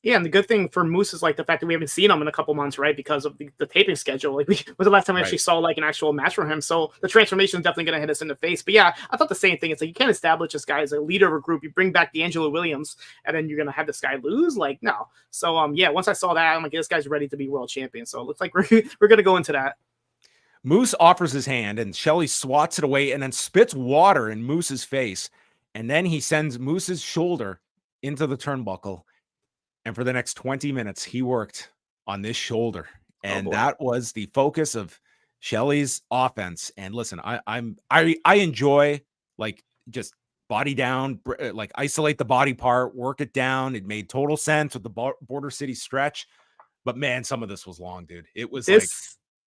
Yeah, and the good thing for Moose is like the fact that we haven't seen him in a couple months, right? Because of the taping schedule. Like, was the last time I actually saw like an actual match from him. So the transformation is definitely going to hit us in the face. But yeah, I thought the same thing. It's like, you can't establish this guy as a leader of a group. You bring back D'Angelo Williams, and then you're going to have this guy lose. Like, no. So yeah, once I saw that, I'm like, this guy's ready to be world champion. So it looks like we're going to go into that. Moose offers his hand, and Shelley swats it away and then spits water in Moose's face. And then he sends Moose's shoulder into the turnbuckle. And for the next 20 minutes, he worked on this shoulder. And that was the focus of Shelley's offense. And listen, I enjoy like just body down, like isolate the body part, work it down. It made total sense with the Border City stretch. But man, some of this was long, dude. It was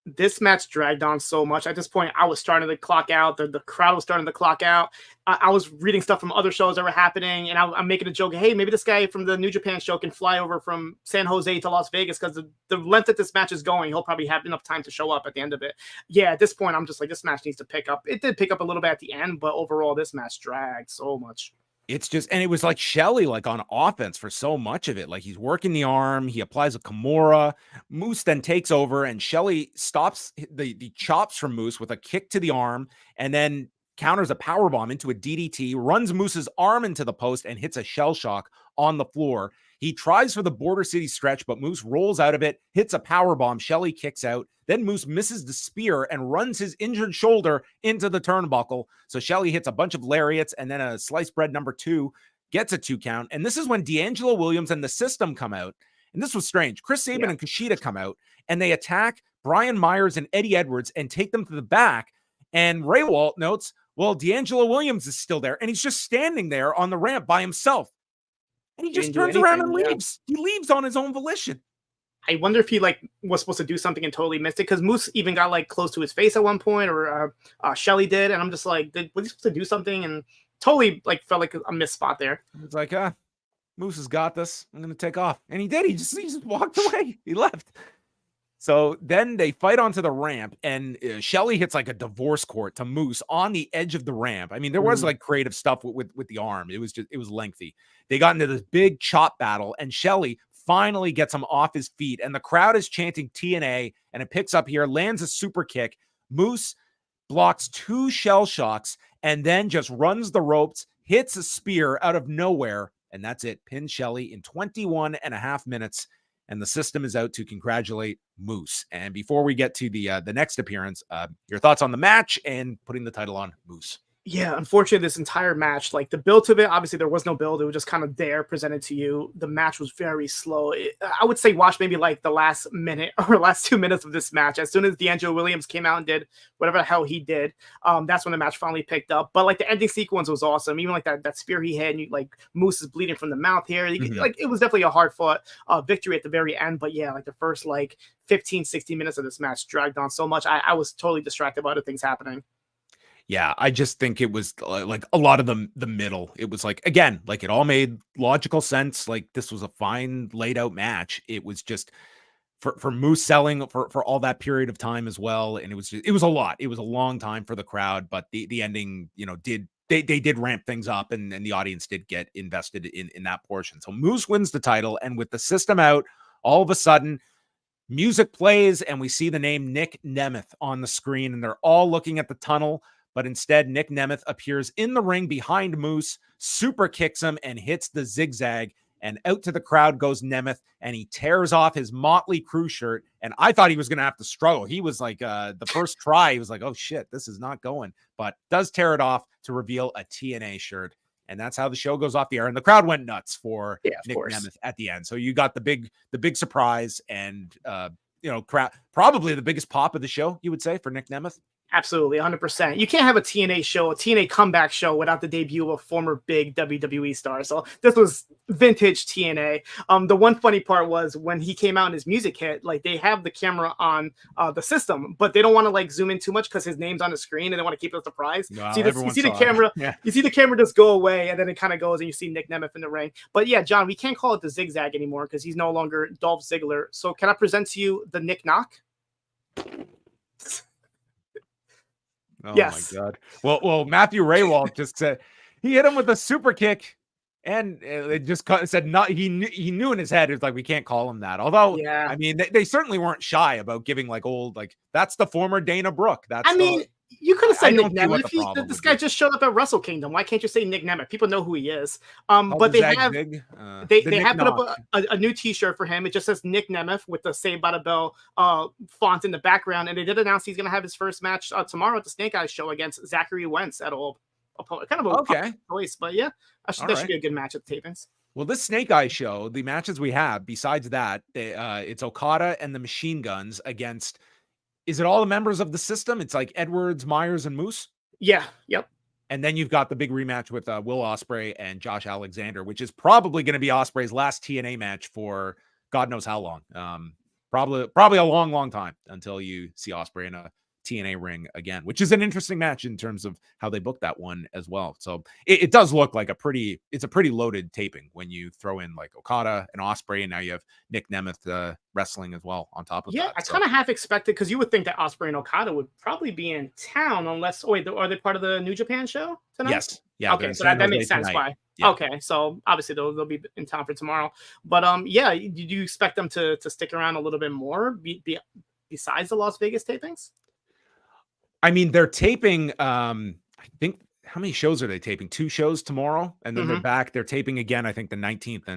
this match dragged on so much. At this point, I was starting to clock out. The crowd was starting to clock out. I was reading stuff from other shows that were happening, and I'm making a joke. Hey, maybe this guy from the New Japan show can fly over from San Jose to Las Vegas, because the length that this match is going, he'll probably have enough time to show up at the end of it. Yeah, at this point, I'm just like, this match needs to pick up. It did pick up a little bit at the end, but overall, this match dragged so much. It's just, and it was like Shelley, like on offense for so much of it. Like, he's working the arm, he applies a Kimura. Moose then takes over, and Shelley stops the chops from Moose with a kick to the arm, and then counters a powerbomb into a DDT, runs Moose's arm into the post, and hits a shell shock on the floor. He tries for the Border City stretch, but Moose rolls out of it, hits a power bomb. Shelley kicks out. Then Moose misses the spear and runs his injured shoulder into the turnbuckle. So Shelley hits a bunch of lariats and then a sliced bread number 2, gets a 2 count. And this is when D'Angelo Williams and the System come out. And this was strange. Chris Sabin and KUSHIDA come out and they attack Brian Myers and Eddie Edwards and take them to the back. And Ray Walt notes, well, D'Angelo Williams is still there, and he's just standing there on the ramp by himself. And he just turns around and leaves. He leaves on his own volition. I wonder if he was supposed to do something and totally missed it, because Moose even got close to his face at one point, or Shelley did, and I'm just like, was he supposed to do something? And totally felt like a missed spot there. It's like, Moose has got this. I'm gonna take off, and he did. He just walked away. He left. So then they fight onto the ramp, and Shelley hits a divorce court to Moose on the edge of the ramp. I mean, there was creative stuff with the arm. It was lengthy. They got into this big chop battle, and Shelley finally gets him off his feet, and the crowd is chanting TNA, and it picks up here, lands a super kick. Moose blocks 2 shell shocks, and then just runs the ropes, hits a spear out of nowhere, and that's it. Pin Shelley in 21.5 minutes. And the System is out to congratulate Moose. And before we get to the next appearance, your thoughts on the match and putting the title on Moose. Yeah, unfortunately, this entire match, the build to it, obviously there was no build. It was just kind of there presented to you. The match was very slow. I would say watch maybe the last minute or last 2 minutes of this match. As soon as D'Angelo Williams came out and did whatever the hell he did, that's when the match finally picked up. But the ending sequence was awesome. Even that spear he hit, and Moose is bleeding from the mouth here. It was definitely a hard fought victory at the very end. But yeah, the first 15, 16 minutes of this match dragged on so much. I was totally distracted by other things happening. Yeah, I just think it was a lot of the middle. It was again, it all made logical sense. This was a fine laid out match. It was just for Moose selling for all that period of time as well. And it was a lot. It was a long time for the crowd, but the ending, they did ramp things up, and the audience did get invested in that portion. So Moose wins the title, and with the System out, all of a sudden music plays and we see the name Nick Nemeth on the screen, and they're all looking at the tunnel. But instead, Nick Nemeth appears in the ring behind Moose, super kicks him, and hits the zigzag. And out to the crowd goes Nemeth, and he tears off his Motley Crue shirt. And I thought he was going to have to struggle. He was the first try, he was like, oh shit, this is not going. But does tear it off to reveal a TNA shirt. And that's how the show goes off the air. And the crowd went nuts for Nick Nemeth at the end. So you got the big surprise, and probably the biggest pop of the show, you would say, for Nick Nemeth. Absolutely, 100%. You can't have a TNA show, a TNA comeback show, without the debut of a former big WWE star. So this was vintage TNA. The one funny part was when he came out and his music hit, they have the camera on the System, but they don't want to zoom in too much because his name's on the screen and they want to keep it a surprise. No, you see the camera, you see the camera just go away, and then it kind of goes, and you see Nick Nemeth in the ring. But yeah, John, we can't call it the zigzag anymore because he's no longer Dolph Ziggler. So can I present to you the Nick Knock? Oh yes. My God. Well, Matthew Raywald just said he hit him with a super kick, and it just said not. He knew in his head, it was we can't call him that. Although, yeah, I mean, they certainly weren't shy about giving old that's the former Dana Brooke. You could have said Nick Nemeth. This guy just showed up at Wrestle Kingdom. Why can't you say Nick Nemeth? People know who he is. But they have put up a new T-shirt for him. It just says Nick Nemeth with the Saved by the Bell font in the background. And they did announce he's going to have his first match tomorrow at the Snake Eyes show against Zachary Wentz at kind of a choice. But yeah, that should be a good match at the tapings. Well, this Snake Eye show, the matches we have, besides that, it's Okada and the Machine Guns against. Is it all the members of the System? It's Edwards, Myers, and Moose? Yeah. Yep. And then you've got the big rematch with Will Ospreay and Josh Alexander, which is probably going to be Ospreay's last TNA match for God knows how long. Probably a long, long time until you see Ospreay in a TNA ring again, which is an interesting match in terms of how they booked that one as well. So it does look like it's a pretty loaded taping when you throw in Okada and Ospreay, and now you have Nick Nemeth wrestling as well on top of that. Yeah, I kind of half expected, because you would think that Ospreay and Okada would probably be in town unless, are they part of the New Japan show tonight? Yes. Yeah. Okay, so that makes sense why. Yeah. Okay, so obviously they'll be in town for tomorrow. But yeah, do you expect them to stick around a little bit more besides the Las Vegas tapings? I mean, they're taping, I think how many shows are they taping? 2 shows tomorrow, and then they're Mhm. back. They're taping again, I think the 19th or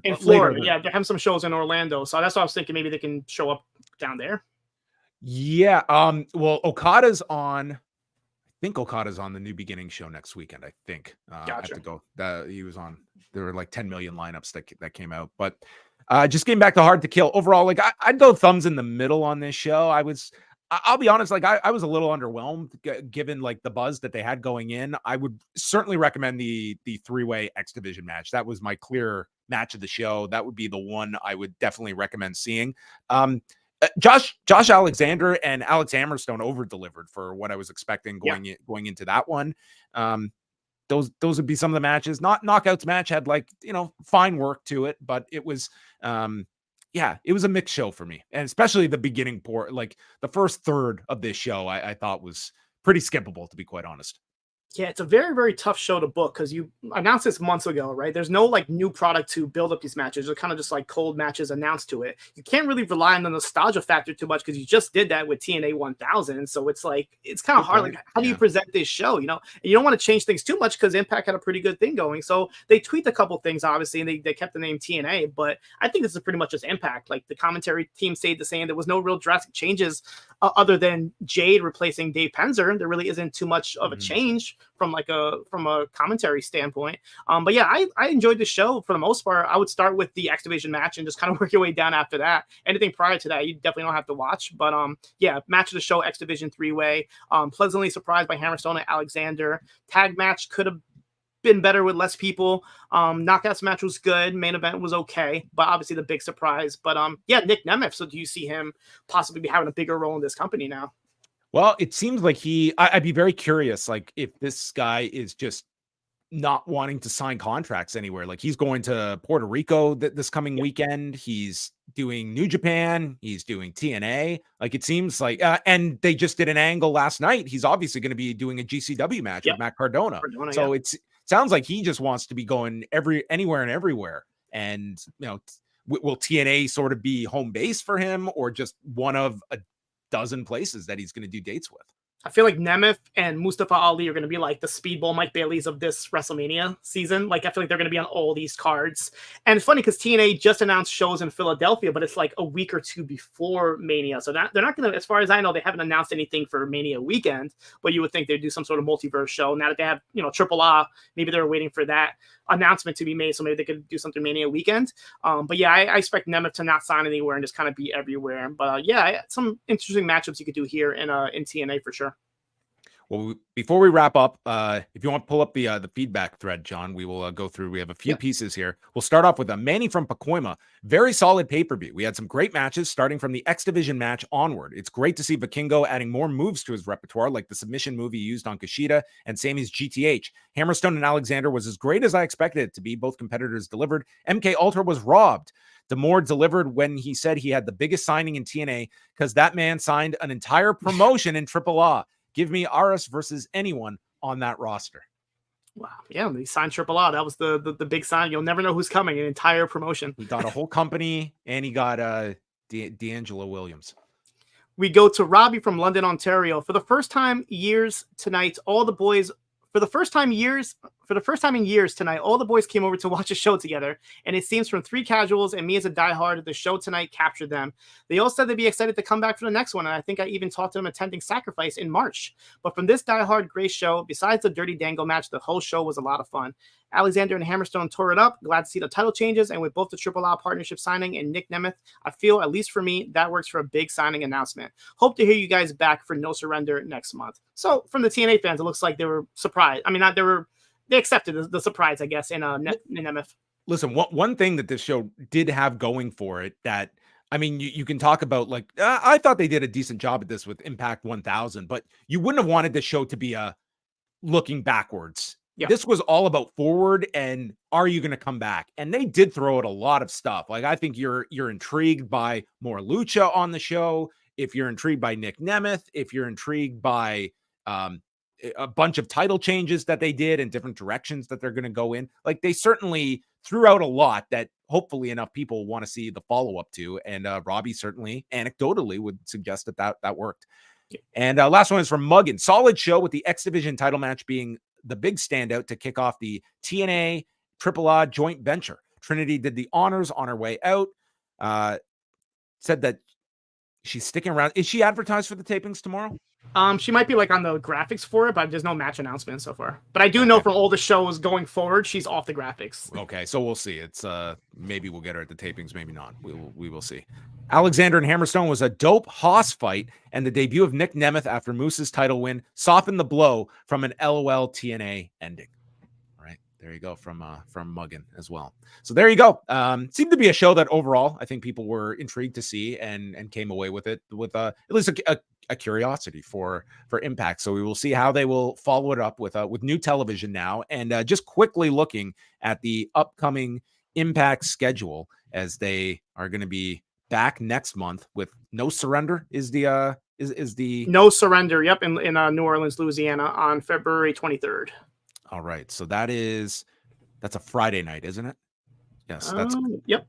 In later. Florida, yeah, they have some shows in Orlando, so that's what I was thinking. Maybe they can show up down there. Yeah. Well, Okada's on. I think Okada's on the New Beginning show next weekend. I think. I have Gotcha. to go. He was on. There were like 10 million lineups that came out, but just getting back to Hard to Kill overall, like I'd go thumbs in the middle on this show. I'll be honest, like I was a little underwhelmed given like the buzz that they had going in. I would certainly recommend the 3-way X Division match. That was my clear match of the show. That would be the one I would definitely recommend seeing. Josh Alexander and Alex Hammerstone over delivered for what I was expecting going into that one. Those would be some of the matches. Not knockouts match had like, fine work to it, but it was it was a mixed show for me. And especially the beginning part, like the first third of this show, I thought was pretty skippable, to be quite honest. Yeah, it's a very, very tough show to book because you announced this months ago, right? There's no like new product to build up these matches. They're kind of just like cold matches announced to it. You can't really rely on the nostalgia factor too much because you just did that with TNA 1000. So it's like, it's kind of hard. Like, how do you present this show? And you don't want to change things too much because Impact had a pretty good thing going. So they tweaked a couple things, obviously, and they kept the name TNA. But I think this is pretty much just Impact. Like the commentary team stayed the same. There was no real drastic changes other than Jade replacing Dave Penzer. There really isn't too much of a change from a commentary standpoint. But yeah, I enjoyed the show for the most part. I would start with the X Division match and just kind of work your way down after that. Anything prior to that, you definitely don't have to watch. But yeah, match of the show, X Division 3-way. Pleasantly surprised by Hammerstone and Alexander. Tag match could have been better with less people. Knockouts match was good. Main event was okay, but obviously the big surprise. But yeah, Nick Nemeth. So do you see him possibly be having a bigger role in this company now? Well, it seems like I'd be very curious, like if this guy is just not wanting to sign contracts anywhere. Like he's going to Puerto Rico this coming weekend. He's doing New Japan. He's doing TNA. Like it seems like, and they just did an angle last night. He's obviously going to be doing a GCW match with Matt Cardona. So it sounds like he just wants to be going anywhere and everywhere. And will TNA sort of be home base for him, or just one of a dozen places that he's going to do dates with? I feel like Nemeth and Mustafa Ali are going to be like the Speedball Mike Baileys of this WrestleMania season. Like, I feel like they're going to be on all these cards. And it's funny because TNA just announced shows in Philadelphia, but it's like a week or two before Mania. So they're not going to, as far as I know, they haven't announced anything for Mania weekend, but you would think they'd do some sort of multiverse show. Now that they have, Triple A, maybe they're waiting for that announcement to be made. So maybe they could do something Mania weekend. But yeah, I expect Nemeth to not sign anywhere and just kind of be everywhere. But yeah, some interesting matchups you could do here in TNA for sure. Well, before we wrap up, if you want to pull up the feedback thread, John, we will go through. We have a few pieces here. We'll start off with a Manny from Pacoima. Very solid pay-per-view. We had some great matches starting from the X Division match onward. It's great to see Vikingo adding more moves to his repertoire, like the submission move he used on Kushida and Sammy's GTH. Hammerstone and Alexander was as great as I expected it to be. Both competitors delivered. MK Ultra was robbed. D'Amore delivered when he said he had the biggest signing in TNA because that man signed an entire promotion in AAA. Give me Aris versus anyone on that roster. Wow. Yeah, he signed Triple A. That was the big sign. You'll never know who's coming. An entire promotion. He got a whole company, and he got D'Angelo Williams. We go to Robbie from London, Ontario. For the first time in years tonight, all the boys came over to watch a show together, and it seems from 3 casuals and me as a diehard, the show tonight captured them. They all said they'd be excited to come back for the next one, and I think I even talked to them attending Sacrifice in March. But from this diehard Grace show, besides the Dirty Dango match, the whole show was a lot of fun. Alexander and Hammerstone tore it up. Glad to see the title changes, and with both the Triple A partnership signing and Nick Nemeth, I feel, at least for me, that works for a big signing announcement. Hope to hear you guys back for No Surrender next month. So from the TNA fans, it looks like they were surprised. I mean, they accepted the surprise, I guess, in Nemeth. Listen, one thing that this show did have going for it that, I mean, you can talk about, like, I thought they did a decent job at this with Impact 1000, but you wouldn't have wanted this show to be a looking backwards. Yeah. This was all about forward and are you going to come back? And they did throw out a lot of stuff. Like, I think you're intrigued by more lucha on the show. If you're intrigued by Nick Nemeth, if you're intrigued by a bunch of title changes that they did and different directions that they're going to go in, like, they certainly threw out a lot that hopefully enough people want to see the follow-up to. And Robbie certainly anecdotally would suggest that worked. And last one is from Muggin. Solid show with the X Division title match being the big standout to kick off the TNA AAA joint venture. Trinity did the honors on her way out. Said that she's sticking around. Is she advertised for the tapings tomorrow? She might be like on the graphics for it, but there's no match announcement so far. But I do know from all the shows going forward, she's off the graphics. Okay, so we'll see. It's maybe we'll get her at the tapings, maybe not. We will see. Alexander and Hammerstone was a dope hoss fight, and the debut of Nick Nemeth after Moose's title win softened the blow from an LOL TNA ending. All right, there you go from Muggin as well. So there you go. Seemed to be a show that overall I think people were intrigued to see and came away with it with at least a curiosity for Impact. So we will see how they will follow it up with new television now. And just quickly looking at the upcoming Impact schedule, as they are going to be back next month with No Surrender is the No Surrender. Yep, in New Orleans, Louisiana, on February 23rd. All right, so that's a Friday night, isn't it? Yes, yep.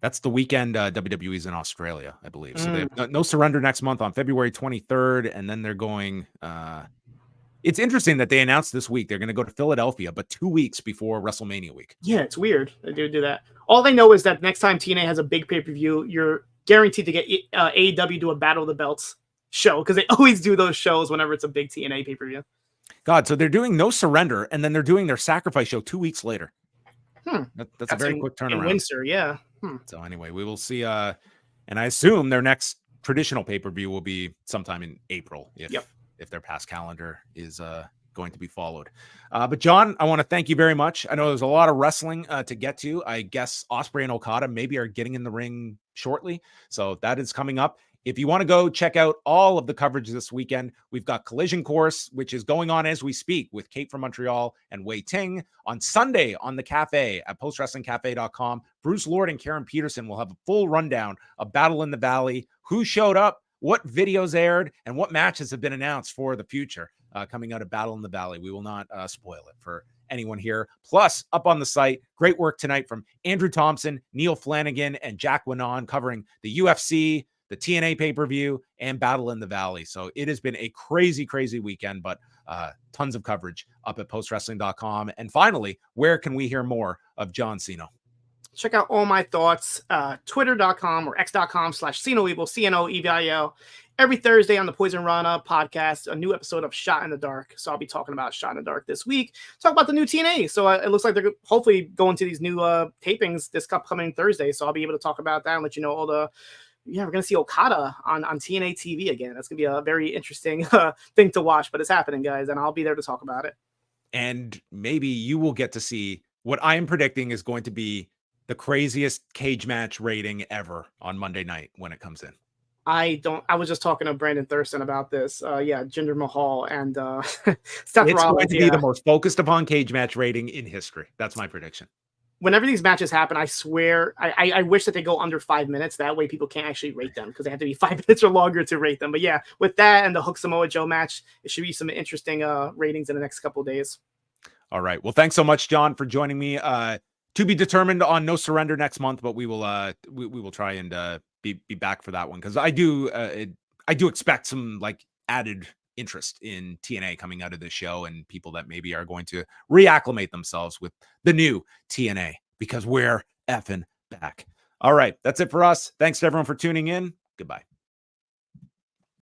That's the weekend WWE's in Australia, I believe. So they have No Surrender next month on February 23rd, and then they're going. It's interesting that they announced this week they're going to go to Philadelphia, but 2 weeks before WrestleMania week. Yeah, it's weird they do that. All they know is that next time TNA has a big pay-per-view, you're guaranteed to get AEW to a Battle of the Belts show, because they always do those shows whenever it's a big TNA pay-per-view. God, so they're doing No Surrender, and then they're doing their Sacrifice show 2 weeks later. That's a very quick turnaround. In Windsor, yeah. So anyway, we will see. And I assume their next traditional pay-per-view will be sometime in April, if their past calendar is going to be followed. But John, I want to thank you very much. I know there's a lot of wrestling to get to. I guess Ospreay and Okada maybe are getting in the ring shortly, so that is coming up. If you want to go check out all of the coverage this weekend, we've got Collision Course, which is going on as we speak with Kate from Montreal and Wei Ting. On Sunday on the Cafe at postwrestlingcafe.com, Bruce Lord and Karen Peterson will have a full rundown of Battle in the Valley, who showed up, what videos aired, and what matches have been announced for the future coming out of Battle in the Valley. We will not spoil it for anyone here. Plus, up on the site, great work tonight from Andrew Thompson, Neil Flanagan, and Jack Winon covering the UFC, the TNA pay-per-view, and Battle in the Valley. So it has been a crazy, crazy weekend, but tons of coverage up at postwrestling.com. And finally, where can we hear more of John Siino? Check out all my thoughts, twitter.com or x.com/CinoEvil, CNOEVIL. Every Thursday on the Poison Rana podcast, a new episode of Shot in the Dark. So I'll be talking about Shot in the Dark this week. Talk about the new TNA. So it looks like they're hopefully going to these new tapings this upcoming Thursday. So I'll be able to talk about that and let you know all the. Yeah, we're going to see Okada on TNA TV again. That's going to be a very interesting thing to watch, but it's happening, guys, and I'll be there to talk about it. And maybe you will get to see what I am predicting is going to be the craziest cage match rating ever on Monday night when it comes in. I was just talking to Brandon Thurston about this. Jinder Mahal and Seth it's Rollins. Going to be the most focused upon cage match rating in history. That's my prediction. Whenever these matches happen, I swear, I wish that they go under 5 minutes. That way people can't actually rate them, because they have to be 5 minutes or longer to rate them. But yeah, with that and the Hook Samoa Joe match, it should be some interesting ratings in the next couple of days. All right. Well, thanks so much, John, for joining me. To be determined on No Surrender next month, but we will try and be back for that one, because I do expect some like added interest in TNA coming out of this show, and people that maybe are going to reacclimate themselves with the new TNA, because we're effing back. All right, that's it for us. Thanks to everyone for tuning in. Goodbye.